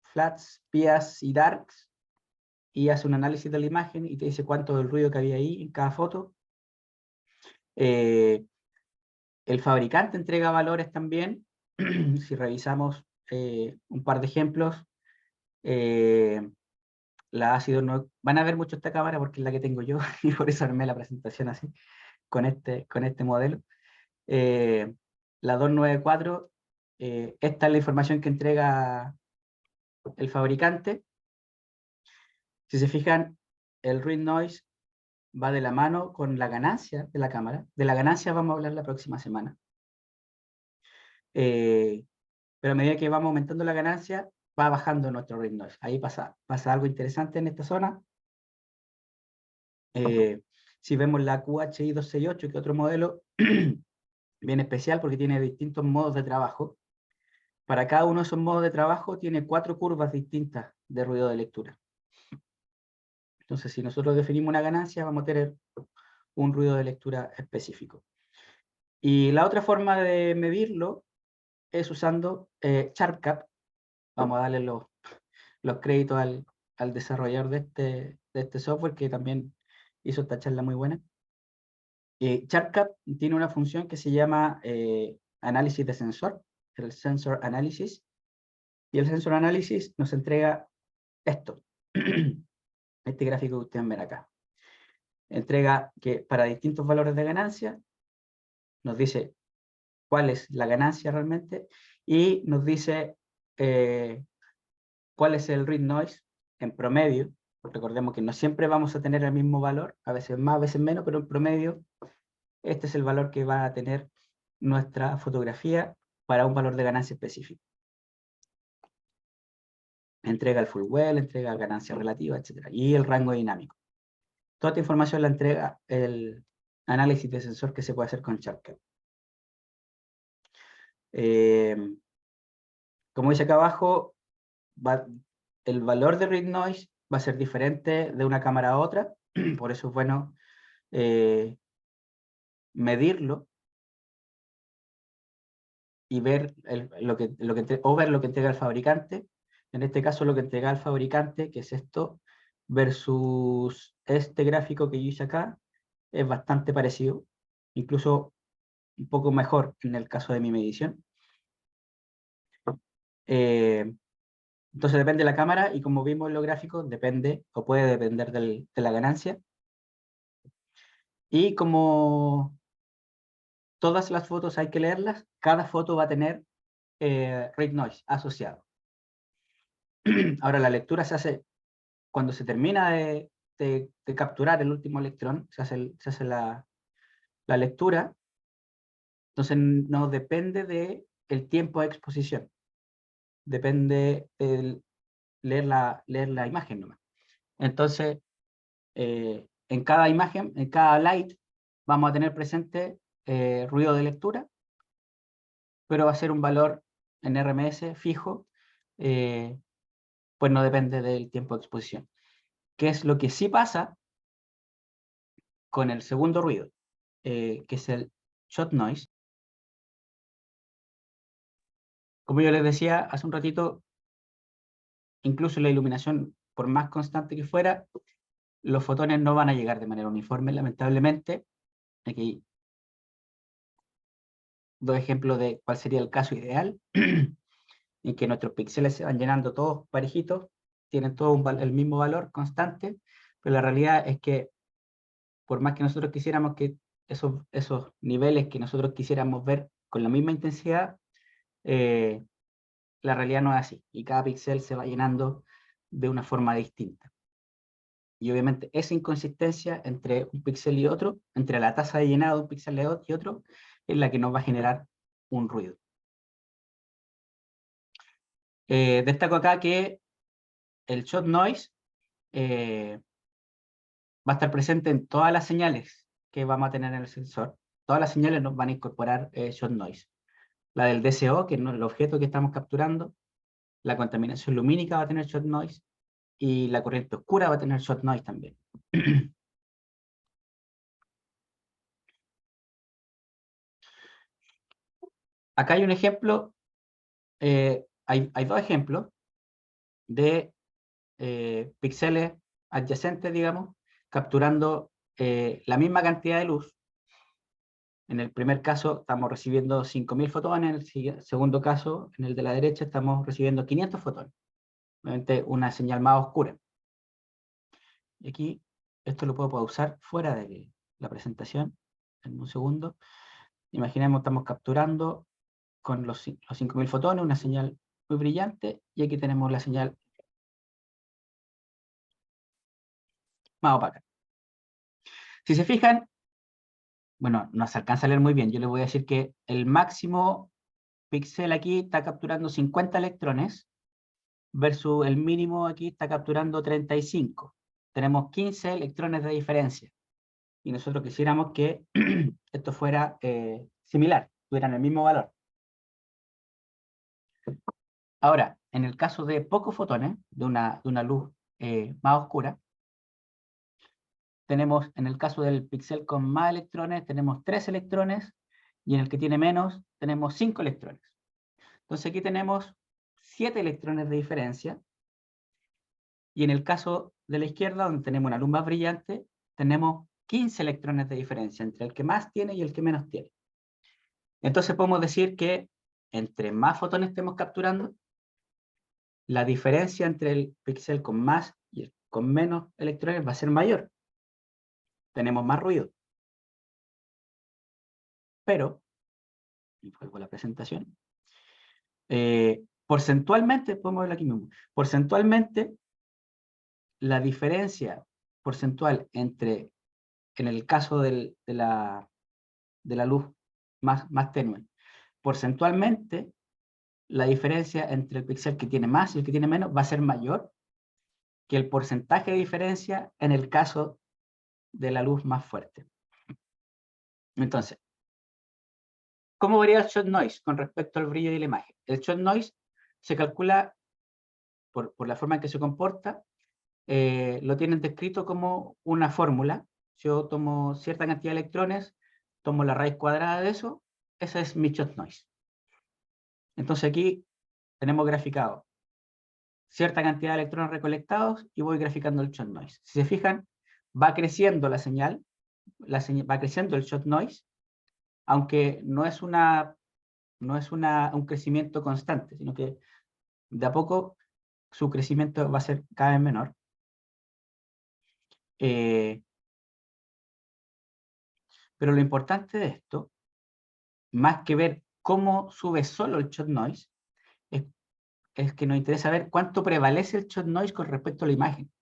flats, PIAs y darks, y hace un análisis de la imagen y te dice cuánto del ruido que había ahí en cada foto. El fabricante entrega valores también. Si revisamos un par de ejemplos, la ácido no, van a ver mucho esta cámara porque es la que tengo yo y por eso armé la presentación así, con este modelo. La 294, esta es la información que entrega el fabricante. Si se fijan, el read noise va de la mano con la ganancia de la cámara. De la ganancia vamos a hablar la próxima semana. Pero a medida que vamos aumentando la ganancia, va bajando nuestro read noise. Ahí pasa algo interesante en esta zona. Si vemos la QHI 268, que es otro modelo bien especial porque tiene distintos modos de trabajo. Para cada uno de esos modos de trabajo tiene 4 curvas distintas de ruido de lectura. Entonces, si nosotros definimos una ganancia, vamos a tener un ruido de lectura específico. Y la otra forma de medirlo es usando SharpCap. Vamos a darle los créditos al desarrollador de este software, que también hizo esta charla muy buena. SharpCap tiene una función que se llama análisis de sensor, el Sensor Analysis, y el Sensor Analysis nos entrega esto, este gráfico que ustedes ven acá. Entrega que para distintos valores de ganancia, nos dice cuál es la ganancia realmente, y nos dice cuál es el read noise en promedio. Recordemos que no siempre vamos a tener el mismo valor, a veces más, a veces menos, pero en promedio este es el valor que va a tener nuestra fotografía para un valor de ganancia específico. Entrega el full well, entrega ganancia relativa, etc. Y el rango dinámico. Toda esta información la entrega el análisis de sensor que se puede hacer con SharpCap. Como dice acá abajo, el valor de read noise va a ser diferente de una cámara a otra, por eso es bueno medirlo y ver lo que entrega el fabricante. En este caso lo que entrega el fabricante, que es esto, versus este gráfico que yo hice acá, es bastante parecido, incluso un poco mejor en el caso de mi medición. Entonces depende de la cámara, y como vimos en los gráficos, depende o puede depender de la ganancia. Y como todas las fotos hay que leerlas, cada foto va a tener read noise asociado. Ahora, la lectura se hace cuando se termina de capturar el último electrón, se hace la lectura. Entonces no depende del tiempo de exposición, depende de leer la imagen nomás. Entonces, en cada imagen, en cada light, vamos a tener presente ruido de lectura, pero va a ser un valor en RMS fijo, pues no depende del tiempo de exposición. ¿Qué es lo que sí pasa? con el segundo ruido, que es el shot noise. Como yo les decía hace un ratito, incluso la iluminación, por más constante que fuera, los fotones no van a llegar de manera uniforme, lamentablemente. Aquí dos ejemplos de cuál sería el caso ideal, en que nuestros píxeles se van llenando todos parejitos, tienen todos el mismo valor constante, pero la realidad es que por más que nosotros quisiéramos que esos niveles que nosotros quisiéramos ver con la misma intensidad, la realidad no es así, y cada píxel se va llenando de una forma distinta. Y obviamente esa inconsistencia entre un píxel y otro, entre la tasa de llenado de un píxel y otro, es la que nos va a generar un ruido. Destaco acá que el shot noise va a estar presente en todas las señales que vamos a tener en el sensor. Todas las señales nos van a incorporar shot noise. La del DCO, que es el objeto que estamos capturando, la contaminación lumínica va a tener shot noise, y la corriente oscura va a tener shot noise también. Acá hay un ejemplo, hay dos ejemplos de píxeles adyacentes, digamos, capturando la misma cantidad de luz. En el primer caso estamos recibiendo 5.000 fotones, en el segundo caso, en el de la derecha, estamos recibiendo 500 fotones. Obviamente una señal más oscura. Y aquí, esto lo puedo pausar fuera de la presentación, en un segundo. Imaginemos, estamos capturando con los 5.000 fotones, una señal muy brillante, y aquí tenemos la señal más opaca. Si se fijan, bueno, no se alcanza a leer muy bien, yo les voy a decir que el máximo píxel aquí está capturando 50 electrones, versus el mínimo aquí está capturando 35. Tenemos 15 electrones de diferencia. Y nosotros quisiéramos que esto fuera similar, tuvieran el mismo valor. Ahora, en el caso de pocos fotones, de una luz más oscura, tenemos, en el caso del píxel con más electrones, tenemos 3 electrones, y en el que tiene menos, tenemos 5 electrones. Entonces aquí tenemos 7 electrones de diferencia, y en el caso de la izquierda, donde tenemos una luz más brillante, tenemos 15 electrones de diferencia entre el que más tiene y el que menos tiene. Entonces podemos decir que entre más fotones estemos capturando, la diferencia entre el píxel con más y el con menos electrones va a ser mayor. Tenemos más ruido. Pero, y vuelvo a la presentación, porcentualmente, podemos verlo aquí mismo, porcentualmente, la diferencia porcentual entre, en el caso de la luz más tenue, porcentualmente, la diferencia entre el píxel que tiene más y el que tiene menos va a ser mayor que el porcentaje de diferencia en el caso de la luz más fuerte. Entonces, ¿cómo varía el shot noise con respecto al brillo de la imagen? El shot noise se calcula por la forma en que se comporta, lo tienen descrito como una fórmula. Yo tomo cierta cantidad de electrones, tomo la raíz cuadrada de eso, ese es mi shot noise. Entonces aquí tenemos graficado cierta cantidad de electrones recolectados y voy graficando el shot noise. Si se fijan, va creciendo la señal, va creciendo el shot noise, aunque no es un crecimiento constante, sino que de a poco su crecimiento va a ser cada vez menor. Pero lo importante de esto, más que ver cómo sube solo el shot noise, es que nos interesa ver cuánto prevalece el shot noise con respecto a la imagen.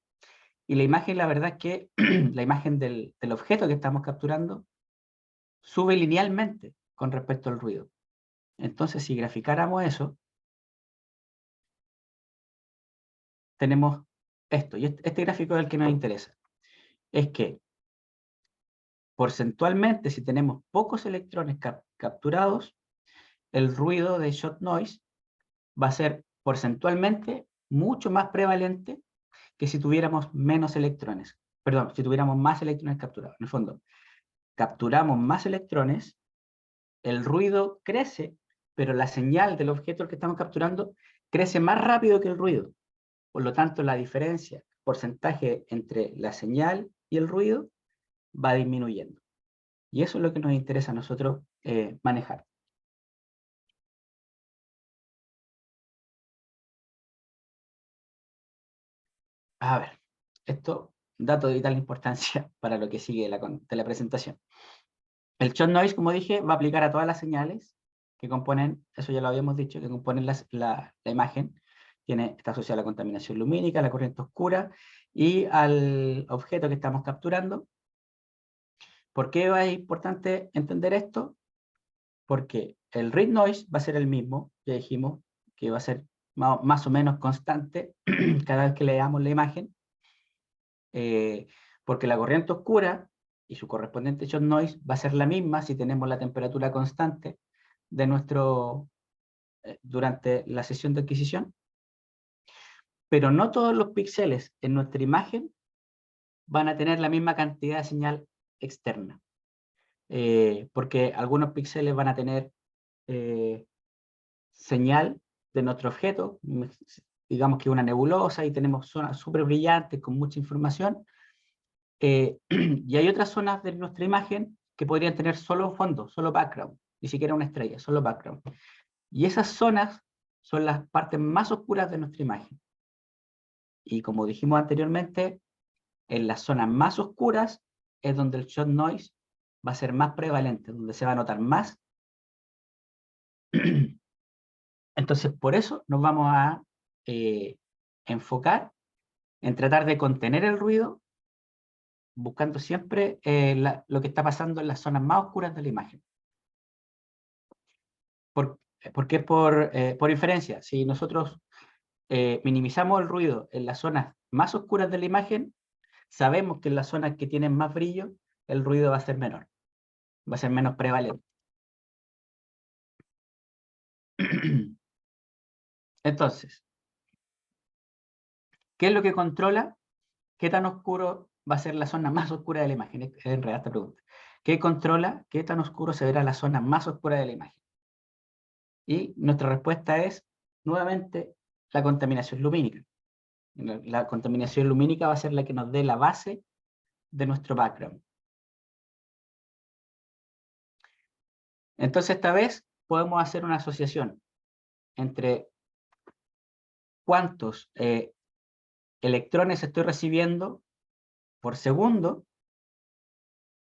Y la imagen, la verdad es que la imagen del objeto que estamos capturando sube linealmente con respecto al ruido. Entonces, si graficáramos eso, tenemos esto. Y este gráfico es el que nos interesa. Es que, porcentualmente, si tenemos pocos electrones capturados, el ruido de shot noise va a ser porcentualmente mucho más prevalente que si tuviéramos menos electrones. perdón, si tuviéramos más electrones capturados. En el fondo, capturamos más electrones, el ruido crece, pero la señal del objeto al que estamos capturando crece más rápido que el ruido. Por lo tanto, la diferencia, porcentaje entre la señal y el ruido va disminuyendo. Y eso es lo que nos interesa a nosotros manejar. A ver, esto, dato de vital importancia para lo que sigue de la presentación. El shot noise, como dije, va a aplicar a todas las señales que componen, eso ya lo habíamos dicho, que componen la imagen. Está asociada a la contaminación lumínica, a la corriente oscura y al objeto que estamos capturando. ¿Por qué es importante entender esto? Porque el read noise va a ser el mismo, ya dijimos que va a ser más o menos constante cada vez que leamos la imagen, porque la corriente oscura y su correspondiente shot noise va a ser la misma si tenemos la temperatura constante de durante la sesión de adquisición. Pero no todos los píxeles en nuestra imagen van a tener la misma cantidad de señal externa, porque algunos píxeles van a tener señal de nuestro objeto, digamos que una nebulosa y tenemos zonas súper brillantes con mucha información, y hay otras zonas de nuestra imagen que podrían tener solo fondo, solo background, ni siquiera una estrella, solo background. Y esas zonas son las partes más oscuras de nuestra imagen. Y como dijimos anteriormente, en las zonas más oscuras es donde el shot noise va a ser más prevalente, donde se va a notar más. Entonces, por eso nos vamos a enfocar en tratar de contener el ruido, buscando siempre lo que está pasando en las zonas más oscuras de la imagen. Porque por inferencia, si nosotros minimizamos el ruido en las zonas más oscuras de la imagen, sabemos que en las zonas que tienen más brillo, el ruido va a ser menor, va a ser menos prevalente. Entonces, ¿qué es lo que controla qué tan oscuro va a ser la zona más oscura de la imagen? Es enredada esta pregunta. ¿Qué controla qué tan oscuro se verá la zona más oscura de la imagen? Y nuestra respuesta es, nuevamente, la contaminación lumínica. La contaminación lumínica va a ser la que nos dé la base de nuestro background. Entonces, esta vez podemos hacer una asociación entre cuántos electrones estoy recibiendo por segundo,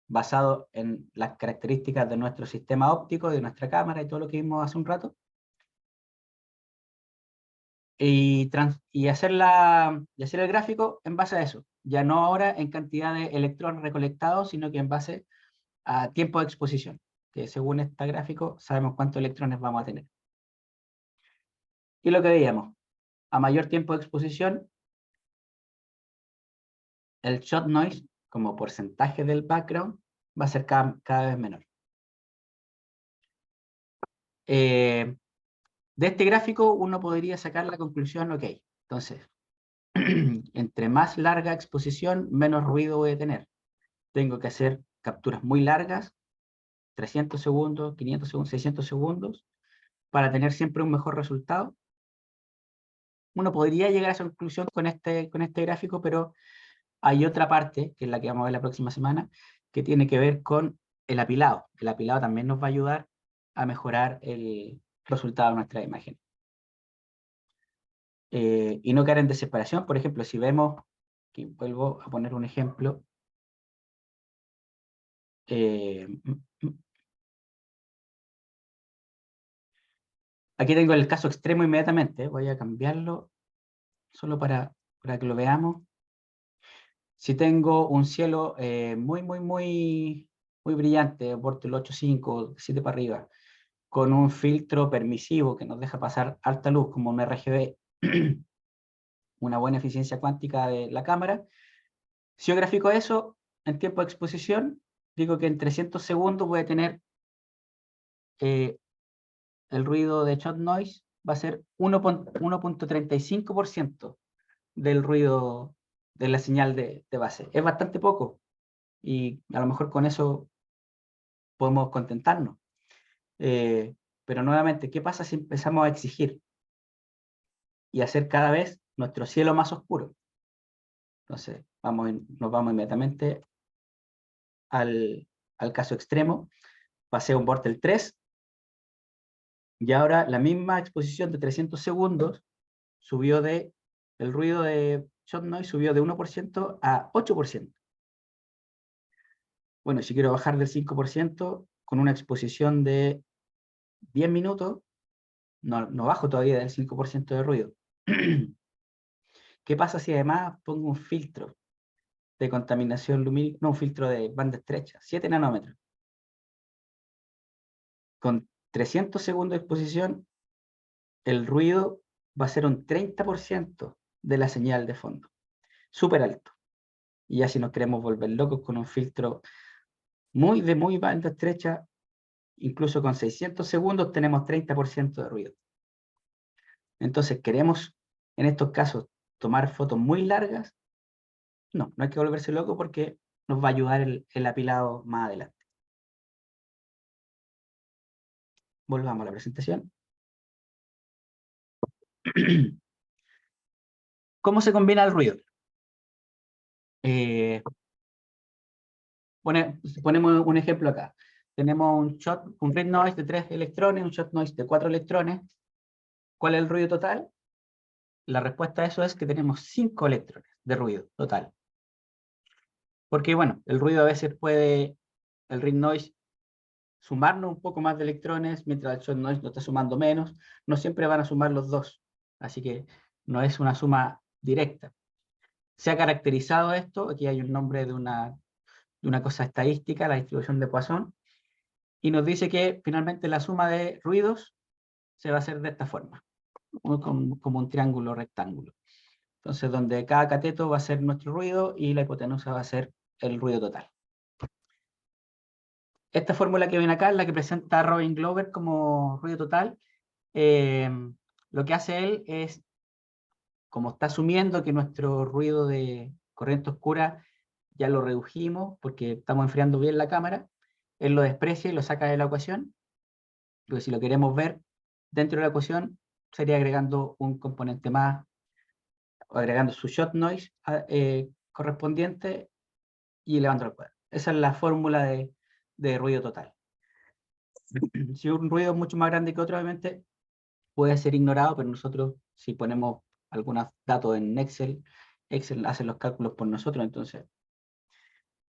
basado en las características de nuestro sistema óptico, de nuestra cámara y todo lo que vimos hace un rato, y hacer el gráfico en base a eso, ya no ahora en cantidad de electrones recolectados, sino que en base a tiempo de exposición, que según este gráfico sabemos cuántos electrones vamos a tener. Y lo que veíamos, a mayor tiempo de exposición, el shot noise, como porcentaje del background, va a ser cada vez menor. De este gráfico uno podría sacar la conclusión, ok, entonces, entre más larga exposición, menos ruido voy a tener. Tengo que hacer capturas muy largas, 300 segundos, 500 segundos, 600 segundos, para tener siempre un mejor resultado. Uno podría llegar a esa conclusión con este gráfico, pero hay otra parte, que es la que vamos a ver la próxima semana, que tiene que ver con el apilado. El apilado también nos va a ayudar a mejorar el resultado de nuestra imagen. Y no caer en desesperación. Por ejemplo, si vemos, aquí vuelvo a poner un ejemplo, aquí tengo el caso extremo inmediatamente, voy a cambiarlo solo para que lo veamos. Si tengo un cielo muy brillante, por el 8.5, 7 para arriba, con un filtro permisivo que nos deja pasar alta luz como un RGB, una buena eficiencia cuántica de la cámara, si yo grafico eso en tiempo de exposición, digo que en 300 segundos voy a tener el ruido de shot noise va a ser 1.35% del ruido de la señal de base. Es bastante poco y a lo mejor con eso podemos contentarnos. Pero nuevamente, ¿qué pasa si empezamos a exigir y hacer cada vez nuestro cielo más oscuro? Entonces, nos vamos inmediatamente al caso extremo. Pasé un Bortel 3 y ahora la misma exposición de 300 segundos subió el ruido de shot noise subió de 1% a 8%. Bueno, si quiero bajar del 5% con una exposición de 10 minutos, no bajo todavía del 5% de ruido. ¿Qué pasa si además pongo un filtro de contaminación lumínica, no, un filtro de banda estrecha, 7 nanómetros? Con 300 segundos de exposición, el ruido va a ser un 30% de la señal de fondo. Súper alto. Y ya si nos queremos volver locos con un filtro de muy banda estrecha, incluso con 600 segundos tenemos 30% de ruido. Entonces, ¿queremos en estos casos tomar fotos muy largas? No hay que volverse loco porque nos va a ayudar el apilado más adelante. Volvamos a la presentación. ¿Cómo se combina el ruido? Ponemos un ejemplo acá. Tenemos un red noise de 3 electrones, un shot noise de 4 electrones. ¿Cuál es el ruido total? La respuesta a eso es que tenemos 5 electrones de ruido total. Porque bueno, el ruido a veces el red noise, sumarnos un poco más de electrones, mientras el shot noise no está sumando menos. No siempre van a sumar los dos. Así que no es una suma directa. Se ha caracterizado esto, aquí hay un nombre de una cosa estadística, la distribución de Poisson, y nos dice que finalmente la suma de ruidos se va a hacer de esta forma, como un triángulo rectángulo. Entonces, donde cada cateto va a ser nuestro ruido y la hipotenusa va a ser el ruido total. Esta fórmula que ven acá es la que presenta Robin Glover como ruido total. Lo que hace él es, como está asumiendo que nuestro ruido de corriente oscura ya lo redujimos porque estamos enfriando bien la cámara, él lo desprecia y lo saca de la ecuación. Porque si lo queremos ver dentro de la ecuación, sería agregando un componente más, o agregando su shot noise correspondiente y elevando al cuadrado. Esa es la fórmula de ruido total. Si un ruido es mucho más grande que otro, obviamente puede ser ignorado, pero nosotros, si ponemos algunos datos en Excel hace los cálculos por nosotros, entonces,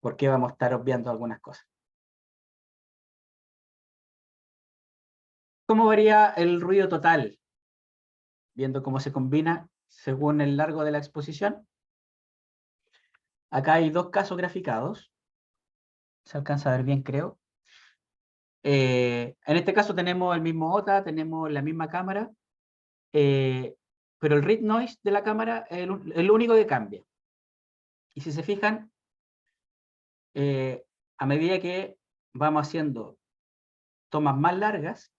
¿por qué vamos a estar obviando algunas cosas? ¿Cómo varía el ruido total? Viendo cómo se combina según el largo de la exposición. Acá hay dos casos graficados. Se alcanza a ver bien, creo. En este caso tenemos el mismo OTA, tenemos la misma cámara, pero el read noise de la cámara es el único que cambia. Y si se fijan, a medida que vamos haciendo tomas más largas,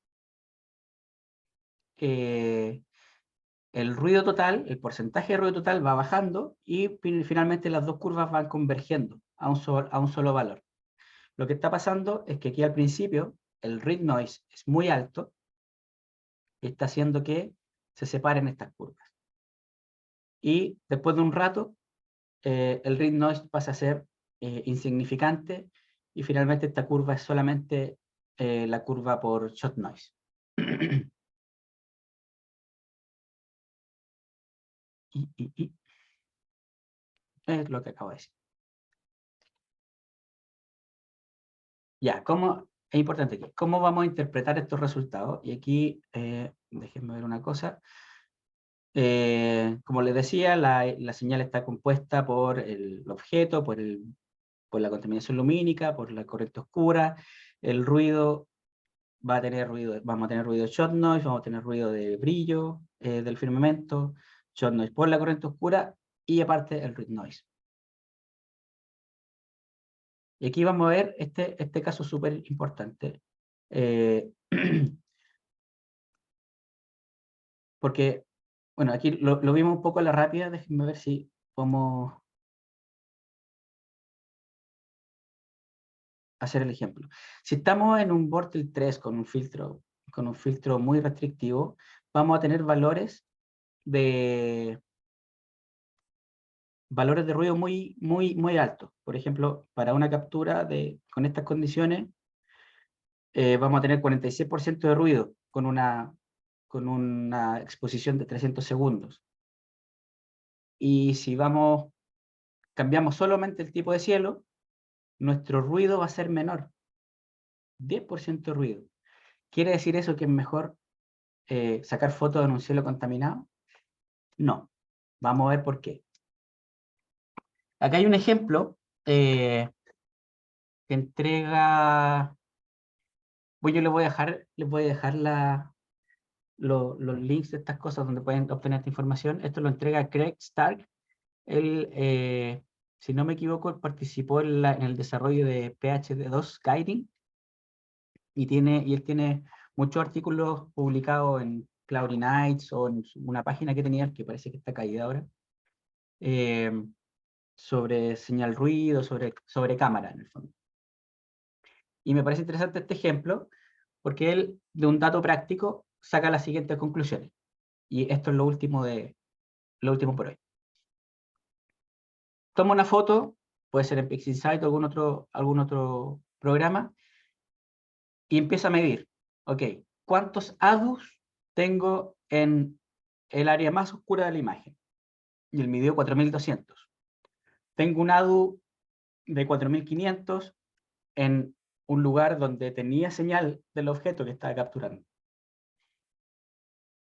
el ruido total, el porcentaje de ruido total va bajando y finalmente las dos curvas van convergiendo a un solo valor. Lo que está pasando es que aquí al principio el read noise es muy alto y está haciendo que se separen estas curvas. Y después de un rato, el read noise pasa a ser insignificante y finalmente esta curva es solamente la curva por shot noise. Es lo que acabo de decir. Ya, es importante aquí, ¿cómo vamos a interpretar estos resultados? Y aquí, déjenme ver una cosa. Como les decía, la señal está compuesta por el objeto, por la contaminación lumínica, por la corriente oscura. El ruido vamos a tener ruido de shot noise, vamos a tener ruido de brillo del firmamento, shot noise por la corriente oscura y aparte el read noise. Y aquí vamos a ver este caso súper importante. Porque, bueno, aquí lo vimos un poco a la rápida, déjenme ver si podemos hacer el ejemplo. Si estamos en un Bortle 3 con un filtro muy restrictivo, vamos a tener valores de ruido muy altos. Por ejemplo, para una captura con estas condiciones, vamos a tener 46% de ruido con una exposición de 300 segundos. Y si cambiamos solamente el tipo de cielo, nuestro ruido va a ser menor. 10% de ruido. ¿Quiere decir eso que es mejor sacar fotos en un cielo contaminado? No. Vamos a ver por qué. Acá hay un ejemplo que entrega... Yo les voy a dejar los links de estas cosas donde pueden obtener esta información. Esto lo entrega Craig Stark. Él, si no me equivoco, él participó en el desarrollo de PhD2 Guiding y él tiene muchos artículos publicados en Cloudy Nights o en una página que tenía, que parece que está caída ahora, sobre señal ruido, sobre cámara en el fondo. Y me parece interesante este ejemplo porque él, de un dato práctico, saca las siguientes conclusiones. Y esto es lo último por hoy. Toma una foto, puede ser en PixInsight o algún otro programa, y empieza a medir. Ok, ¿cuántos ADUs tengo en el área más oscura de la imagen? Y él midió 4200. Tengo un ADU de 4500 en un lugar donde tenía señal del objeto que estaba capturando.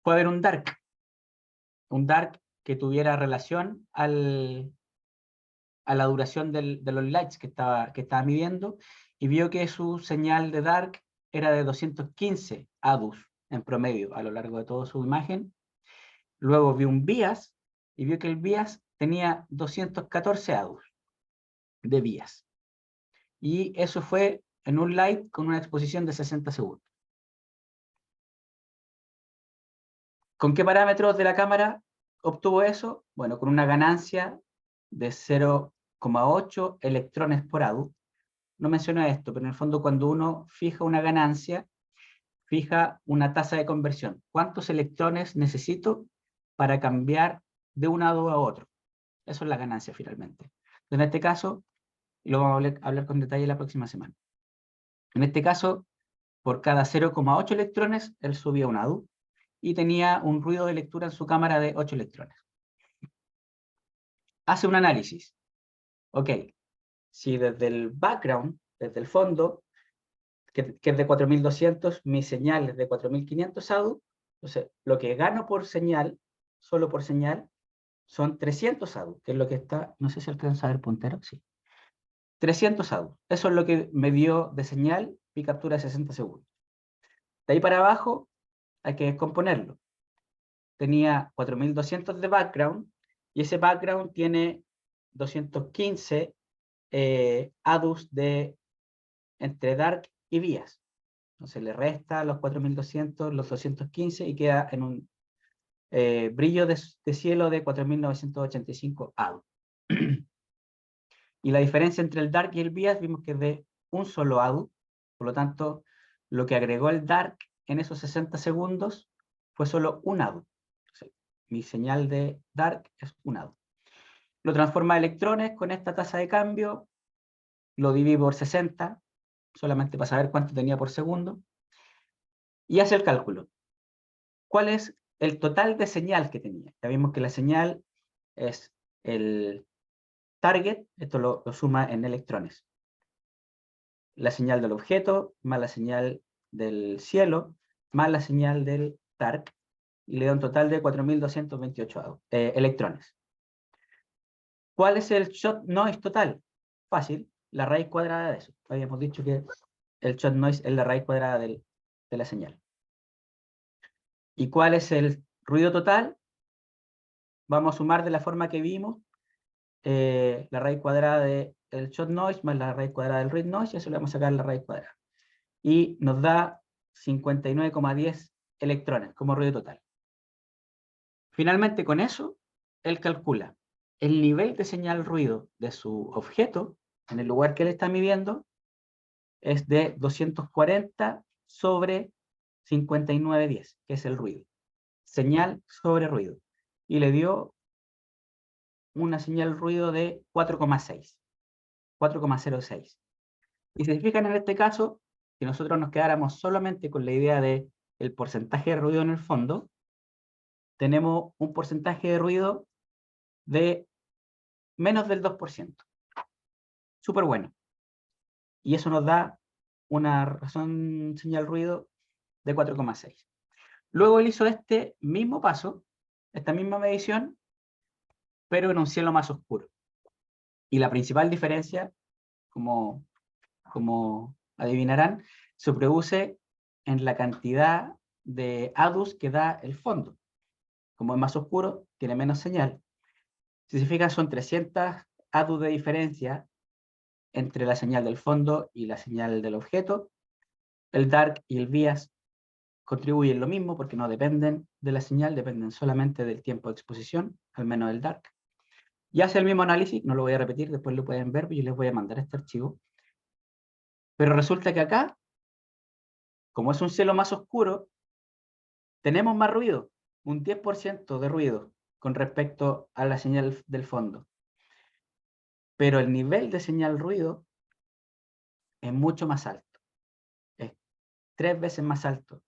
Puede haber un dark que tuviera relación a la duración de los lights que estaba midiendo, y vio que su señal de dark era de 215 ADUs en promedio a lo largo de toda su imagen. Luego vio un bias y vio que el bias tenía 214 ADUs de bias. Y eso fue en un light con una exposición de 60 segundos. ¿Con qué parámetros de la cámara obtuvo eso? Bueno, con una ganancia de 0,8 electrones por ADU. No menciono esto, pero en el fondo cuando uno fija una ganancia, fija una tasa de conversión. ¿Cuántos electrones necesito para cambiar de un ADU a otro? Eso es la ganancia finalmente. En este caso, y lo vamos a hablar con detalle la próxima semana. En este caso, por cada 0,8 electrones, él subía un ADU y tenía un ruido de lectura en su cámara de 8 electrones. Hace un análisis. Ok, si desde el background, desde el fondo, que es de 4200, mi señal es de 4500 ADU, entonces lo que gano por señal, solo por señal, son 300 ADU, que es lo que está, no sé si alcanza a ver puntero, sí. 300 ADU, eso es lo que me dio de señal mi captura de 60 segundos. De ahí para abajo hay que descomponerlo. Tenía 4200 de background, y ese background tiene 215 ADUs entre dark y bias. Entonces le resta los 4200, los 215 y queda en un brillo de cielo de 4985 ADU. Y la diferencia entre el dark y el bias vimos que es de un solo ADU, por lo tanto, lo que agregó el dark en esos 60 segundos fue solo un ADU. Entonces, mi señal de dark es un ADU. Lo transforma a electrones con esta tasa de cambio, lo divide por 60, solamente para saber cuánto tenía por segundo, y hace el cálculo. ¿Cuál es el total de señal que tenía? Ya vimos que la señal es el target, esto lo suma en electrones. La señal del objeto, más la señal del cielo, más la señal del dark, y le da un total de 4228 electrones. ¿Cuál es el shot noise total? Fácil, la raíz cuadrada de eso. Habíamos dicho que el shot noise es la raíz cuadrada de la señal. ¿Y cuál es el ruido total? Vamos a sumar de la forma que vimos la raíz cuadrada del shot noise más la raíz cuadrada del red noise, y eso le vamos a sacar la raíz cuadrada. Y nos da 59,10 electrones como ruido total. Finalmente, con eso, él calcula el nivel de señal ruido de su objeto en el lugar que él está midiendo es de 240 sobre 5910, que es el ruido. Señal sobre ruido. Y le dio una señal ruido de 4,6. 4,06. Y si se fijan en este caso, si nosotros nos quedáramos solamente con la idea de el porcentaje de ruido en el fondo, tenemos un porcentaje de ruido de menos del 2%. Súper bueno. Y eso nos da una razón señal ruido de 4,6. Luego él hizo este mismo paso, esta misma medición, pero en un cielo más oscuro. Y la principal diferencia, como adivinarán, se produce en la cantidad de ADUs que da el fondo. Como es más oscuro, tiene menos señal. Si se fijan, son 300 ADUs de diferencia entre la señal del fondo y la señal del objeto. El dark y el bias contribuyen lo mismo porque no dependen de la señal, dependen solamente del tiempo de exposición, al menos el dark. Y hace el mismo análisis, no lo voy a repetir, después lo pueden ver, yo les voy a mandar este archivo. Pero resulta que acá, como es un cielo más oscuro, tenemos más ruido, un 10% de ruido con respecto a la señal del fondo. Pero el nivel de señal ruido es mucho más alto. Es 3 veces más alto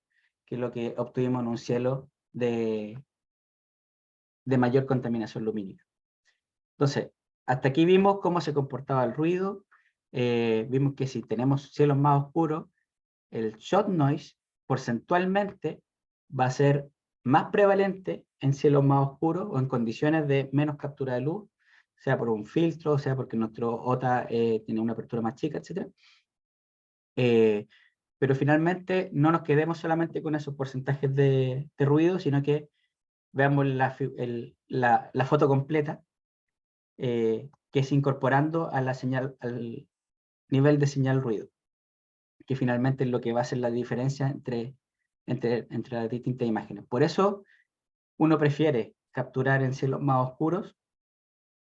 que lo que obtuvimos en un cielo de mayor contaminación lumínica. Entonces, hasta aquí vimos cómo se comportaba el ruido. Vimos que si tenemos cielos más oscuros, el shot noise porcentualmente va a ser más prevalente en cielos más oscuros o en condiciones de menos captura de luz, sea por un filtro, sea porque nuestro OTA tiene una apertura más chica, etc. Pero finalmente no nos quedemos solamente con esos porcentajes de ruido, sino que veamos la foto completa, que es incorporando a la señal, al nivel de señal ruido, que finalmente es lo que va a hacer la diferencia entre las distintas imágenes. Por eso uno prefiere capturar en cielos más oscuros,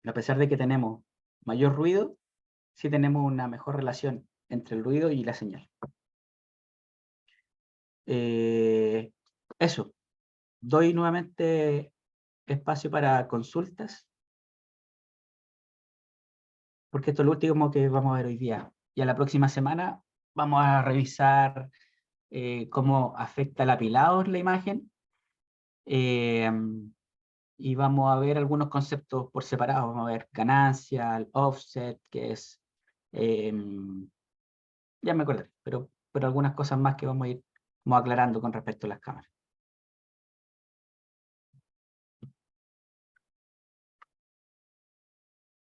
a pesar de que tenemos mayor ruido, sí tenemos una mejor relación entre el ruido y la señal. Eso. Doy nuevamente espacio para consultas, porque esto es lo último que vamos a ver hoy día. Ya la próxima semana vamos a revisar cómo afecta el apilado en la imagen, y vamos a ver algunos conceptos por separado. Vamos a ver ganancia, el offset, que es... ya me acordé, pero algunas cosas más que vamos a ir aclarando con respecto a las cámaras.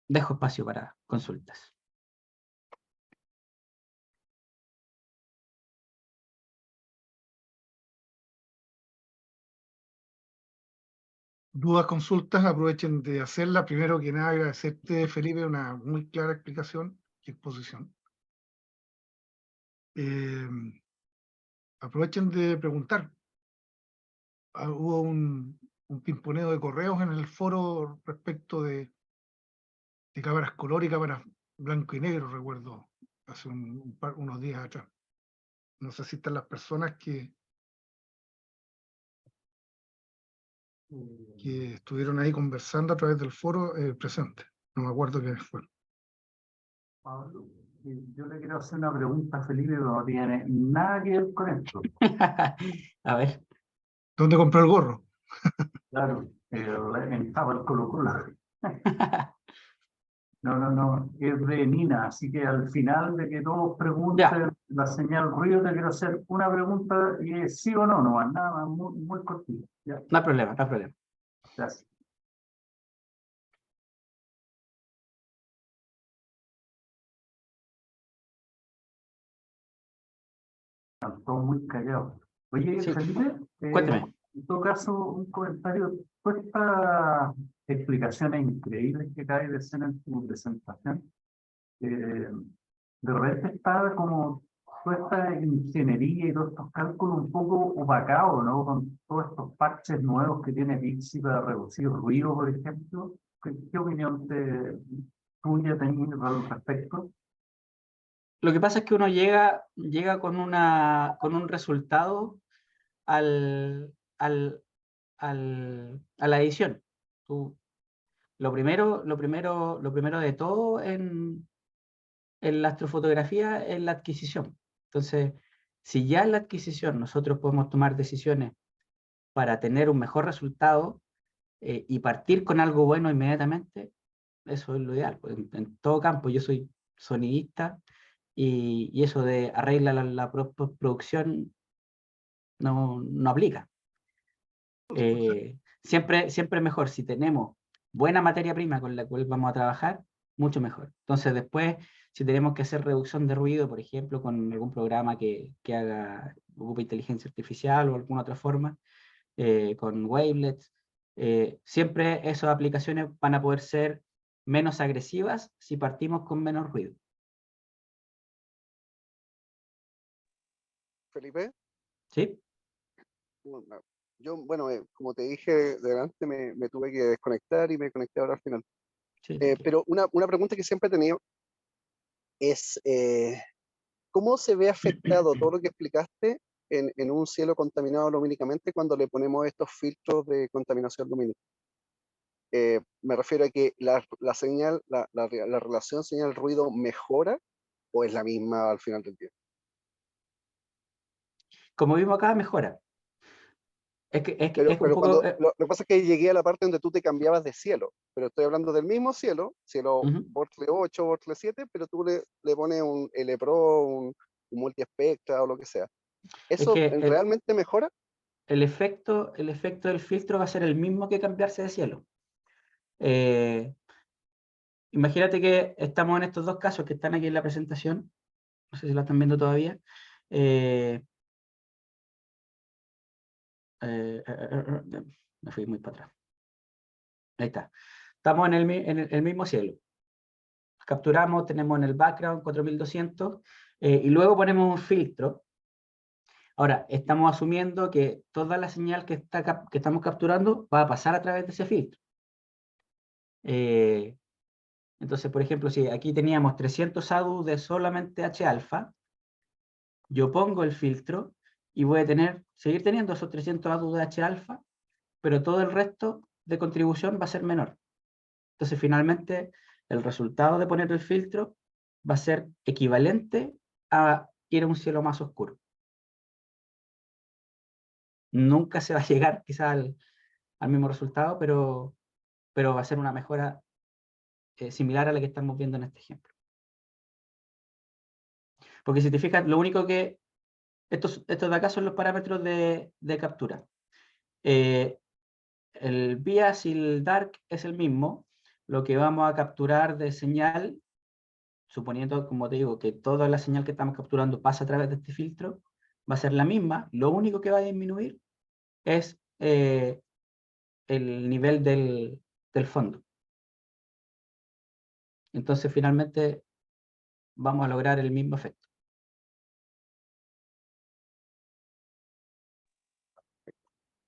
Dejo espacio para consultas. Dudas, consultas, aprovechen de hacerla. Primero que nada, agradecerte, Felipe, una muy clara explicación y exposición. Aprovechen de preguntar. Hubo un pimponeo de correos en el foro respecto de cámaras color y cámaras blanco y negro, recuerdo, hace unos días atrás. No sé si están las personas que estuvieron ahí conversando a través del foro presentes. No me acuerdo quiénes fueron. Pablo, yo le quiero hacer una pregunta a Felipe, pero no tiene nada que ver con esto. A ver. ¿Dónde compró el gorro? Claro, estaba el Colo-Colo. No, es de Nina, así que al final de que todos pregunten la señal ruido, te quiero hacer una pregunta y es sí o no, no más nada, muy cortito. ¿Ya? No hay problema, no hay problema. Gracias. Están todos muy callados. Oye, Sí, Felipe, cuénteme. en todo caso, un comentario. Todas estas explicaciones increíbles que acabas de hacer en tu presentación, de repente está como toda esta ingeniería y todos estos cálculos un poco opacados, ¿no? Con todos estos parches nuevos que tiene Pixi para reducir ruido, por ejemplo. ¿Qué opinión tuya tenés al respecto? Lo que pasa es que uno llega con un resultado a la edición. Lo primero de todo en la astrofotografía es la adquisición. Entonces, si ya en la adquisición nosotros podemos tomar decisiones para tener un mejor resultado y partir con algo bueno inmediatamente, eso es lo ideal. Pues, en todo campo, yo soy sonidista y eso de arregla la producción no aplica. Siempre mejor si tenemos buena materia prima con la cual vamos a trabajar, mucho mejor. Entonces después, si tenemos que hacer reducción de ruido, por ejemplo, con algún programa que ocupe inteligencia artificial o alguna otra forma, con wavelets, siempre esas aplicaciones van a poder ser menos agresivas si partimos con menos ruido. Felipe, ¿Sí? bueno, como te dije delante, me tuve que desconectar y me conecté ahora al final. Sí, Pero una pregunta que siempre he tenido es, ¿cómo se ve afectado todo lo que explicaste en un cielo contaminado lumínicamente cuando le ponemos estos filtros de contaminación lumínica? Me refiero a que la señal, la relación señal-ruido mejora o es la misma al final del día. Como vimos acá, mejora. Es un Pero poco... lo que pasa es que llegué a la parte donde tú te cambiabas de cielo, pero estoy hablando del mismo cielo Bortle 8, Bortle 7, pero tú le pones un L-Pro, un multiespectra o lo que sea. Es ¿Eso que realmente mejora? el efecto del filtro va a ser el mismo que cambiarse de cielo. Imagínate que estamos en estos dos casos que están aquí en la presentación. No sé si lo están viendo todavía. Me fui muy para atrás. Ahí está. Estamos en el mismo cielo. Capturamos, tenemos en el background 4200 y luego ponemos un filtro. Ahora, estamos asumiendo que toda la señal que estamos capturando va a pasar a través de ese filtro. Entonces, por ejemplo, si aquí teníamos 300 ADU de solamente H-alfa, yo pongo el filtro y voy a seguir teniendo esos 300 ADU de H-alfa, pero todo el resto de contribución va a ser menor. Entonces, finalmente, el resultado de poner el filtro va a ser equivalente a ir a un cielo más oscuro. Nunca se va a llegar quizá al mismo resultado, pero va a ser una mejora similar a la que estamos viendo en este ejemplo. Porque si te fijas, lo único que... Estos de acá son los parámetros de captura. El bias y el dark es el mismo. Lo que vamos a capturar de señal, suponiendo, como te digo, que toda la señal que estamos capturando pasa a través de este filtro, va a ser la misma. Lo único que va a disminuir es el nivel del fondo. Entonces, finalmente, vamos a lograr el mismo efecto.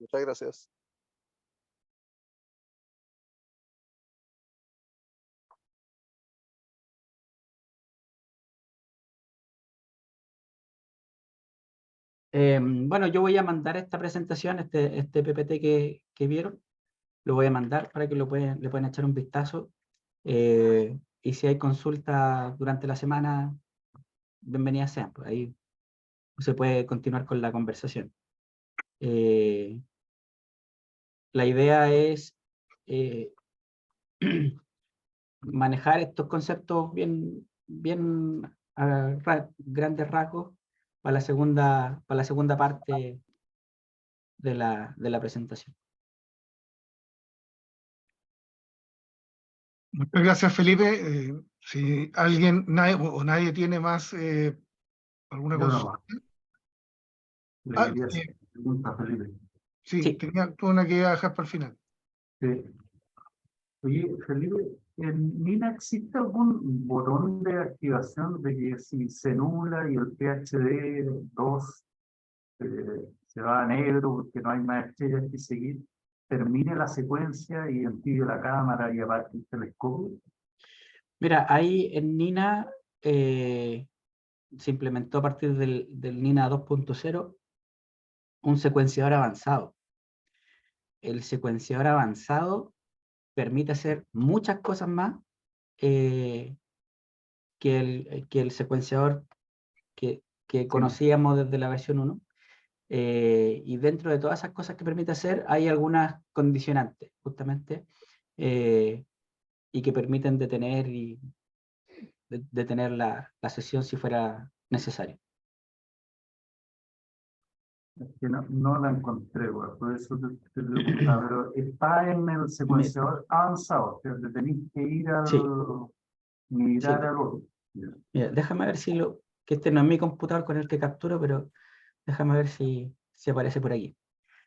Muchas gracias. Bueno, yo voy a mandar esta presentación, este PPT que vieron, lo voy a mandar para que le puedan echar un vistazo. Y si hay consultas durante la semana, bienvenidas sean, pues ahí se puede continuar con la conversación. La idea es manejar estos conceptos bien a grandes rasgos para la segunda parte de la presentación. Muchas gracias, Felipe. Si nadie tiene más alguna Yo consulta. no, le Ah, quería hacer una pregunta a Felipe. sí, Sí. tenía una que iba a dejar para el final. Oye, Felipe, ¿en Nina existe algún botón de activación de que si se nubla y el PHD 2 se va a negro porque no hay más estrellas que seguir, termine la secuencia y active la cámara y aparte el telescopio? Mira, ahí en Nina se implementó a partir del NINA 2.0 un secuenciador avanzado. El secuenciador avanzado permite hacer muchas cosas más que el secuenciador que conocíamos desde la versión 1. Y dentro de todas esas cosas que permite hacer, hay algunas condicionantes, justamente, y que permiten detener la sesión si fuera necesario. Es que no la encontré, güey, por eso te preguntaba, pero está en el secuenciador avanzado, que tenéis que ir al Sí. mirar Sí. al otro. Mira, déjame ver que este no es mi computador con el que capturo, pero déjame ver si aparece por aquí.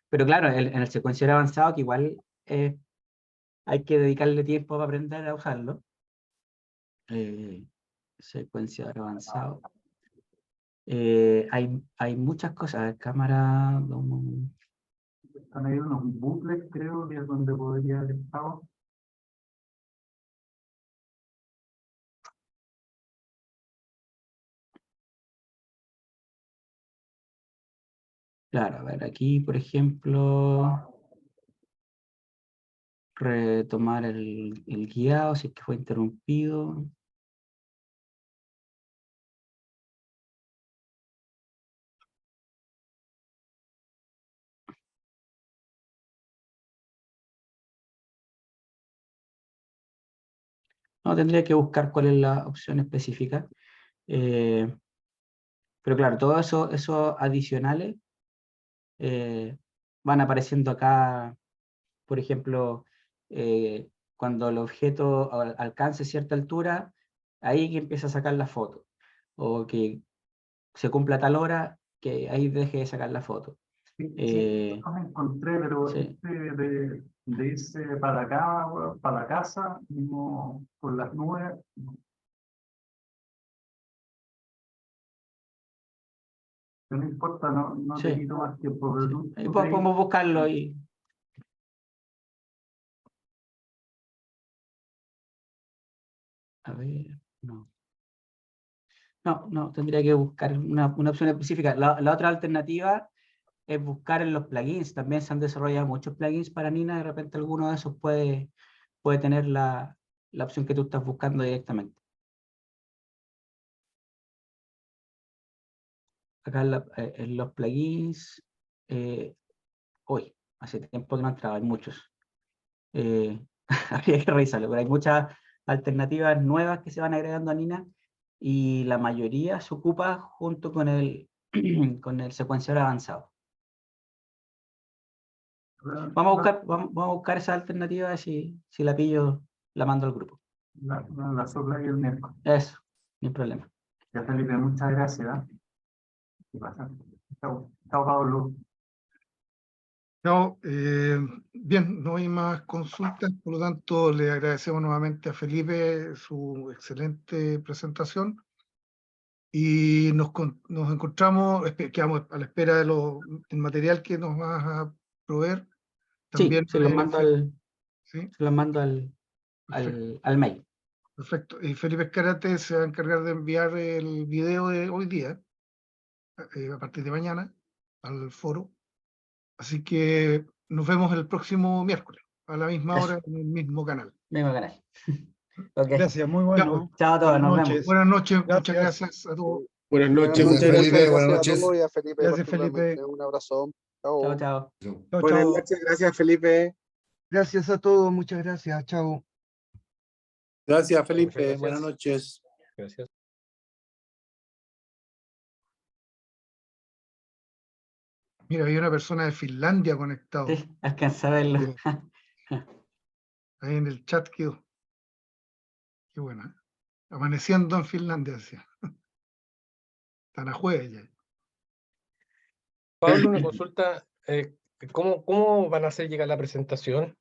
Pero claro, en el secuenciador avanzado, que igual hay que dedicarle tiempo para aprender a usarlo. Secuenciador avanzado. Hay muchas cosas. A ver, cámara. Están ahí unos bucles, creo, que es donde podría haber estado. Claro, a ver, aquí, por ejemplo, retomar el guiado, si es que fue interrumpido. No, tendría que buscar cuál es la opción específica. Pero claro, todos esos adicionales van apareciendo acá, por ejemplo, cuando el objeto alcance cierta altura, ahí que empieza a sacar la foto. O que se cumpla tal hora, que ahí deje de sacar la foto. Sí, Eh, no me encontré, pero sí. este de irse para acá, para la casa, mismo por las nubes. No importa, no te Sí. quito más tiempo, pero Sí. tú Ahí te podemos buscarlo y... A ver, no. No, tendría que buscar una opción específica. La otra alternativa es buscar en los plugins. También se han desarrollado muchos plugins para Nina. De repente alguno de esos puede tener la opción que tú estás buscando directamente. Acá en los plugins, hoy, hace tiempo que no entraba, hay muchos. Habría que revisarlo, pero hay muchas alternativas nuevas que se van agregando a Nina y la mayoría se ocupa junto con el, con el secuenciador avanzado. Vamos a buscar esa alternativa, a ver si la pillo, la mando al grupo. la sopla y el miércoles. Eso, no hay problema. Ya, Felipe, muchas gracias. ¿Qué pasa? Chao, Pablo. No, bien, no hay más consultas, por lo tanto le agradecemos nuevamente a Felipe su excelente presentación y nos encontramos, quedamos a la espera del material que nos vas a proveer. Sí, También, se los mando ¿sí? se los mando al mail. Perfecto. Y Felipe Escárate se va a encargar de enviar el video de hoy día, a partir de mañana, al foro. Así que nos vemos el próximo miércoles, a la misma hora, en el mismo canal. Mismo canal. Ok. Gracias, muy Ya, bueno. Chao a todos, Buenas nos noches. vemos. buenas noches, muchas Gracias. gracias a todos. Buenas noches, Gracias, muchas Felipe, gracias. buenas Gracias a noches. todos y a Felipe Gracias, particularmente. Felipe. Un abrazo. Chao, Chao. chao. Chao, Buenas chao. noches, gracias Felipe. Gracias a todos, muchas gracias. Chao. Gracias Felipe, Muchas gracias. buenas noches. Gracias. Mira, hay una persona de Finlandia conectado. Sí, alcanza a verlo. Sí. Ahí en el chat quedó. Qué buena. Amaneciendo en Finlandia, decía. Están a jueves ya. Pablo, una consulta. ¿Cómo van a hacer llegar la presentación?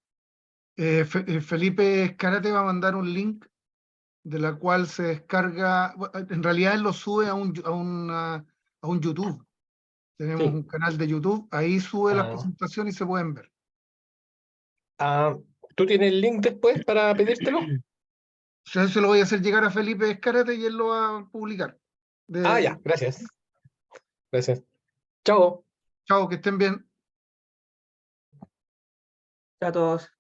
Felipe Escárate va a mandar un link de la cual se descarga. En realidad él lo sube a un YouTube. Tenemos Sí. un canal de YouTube, ahí sube las Ah. presentaciones y se pueden ver. ¿Tú tienes el link después para pedírtelo? Yo se lo voy a hacer llegar a Felipe Escárate y él lo va a publicar. Ah, ya, gracias. Gracias. Chao. Chao, que estén bien. Chao a todos.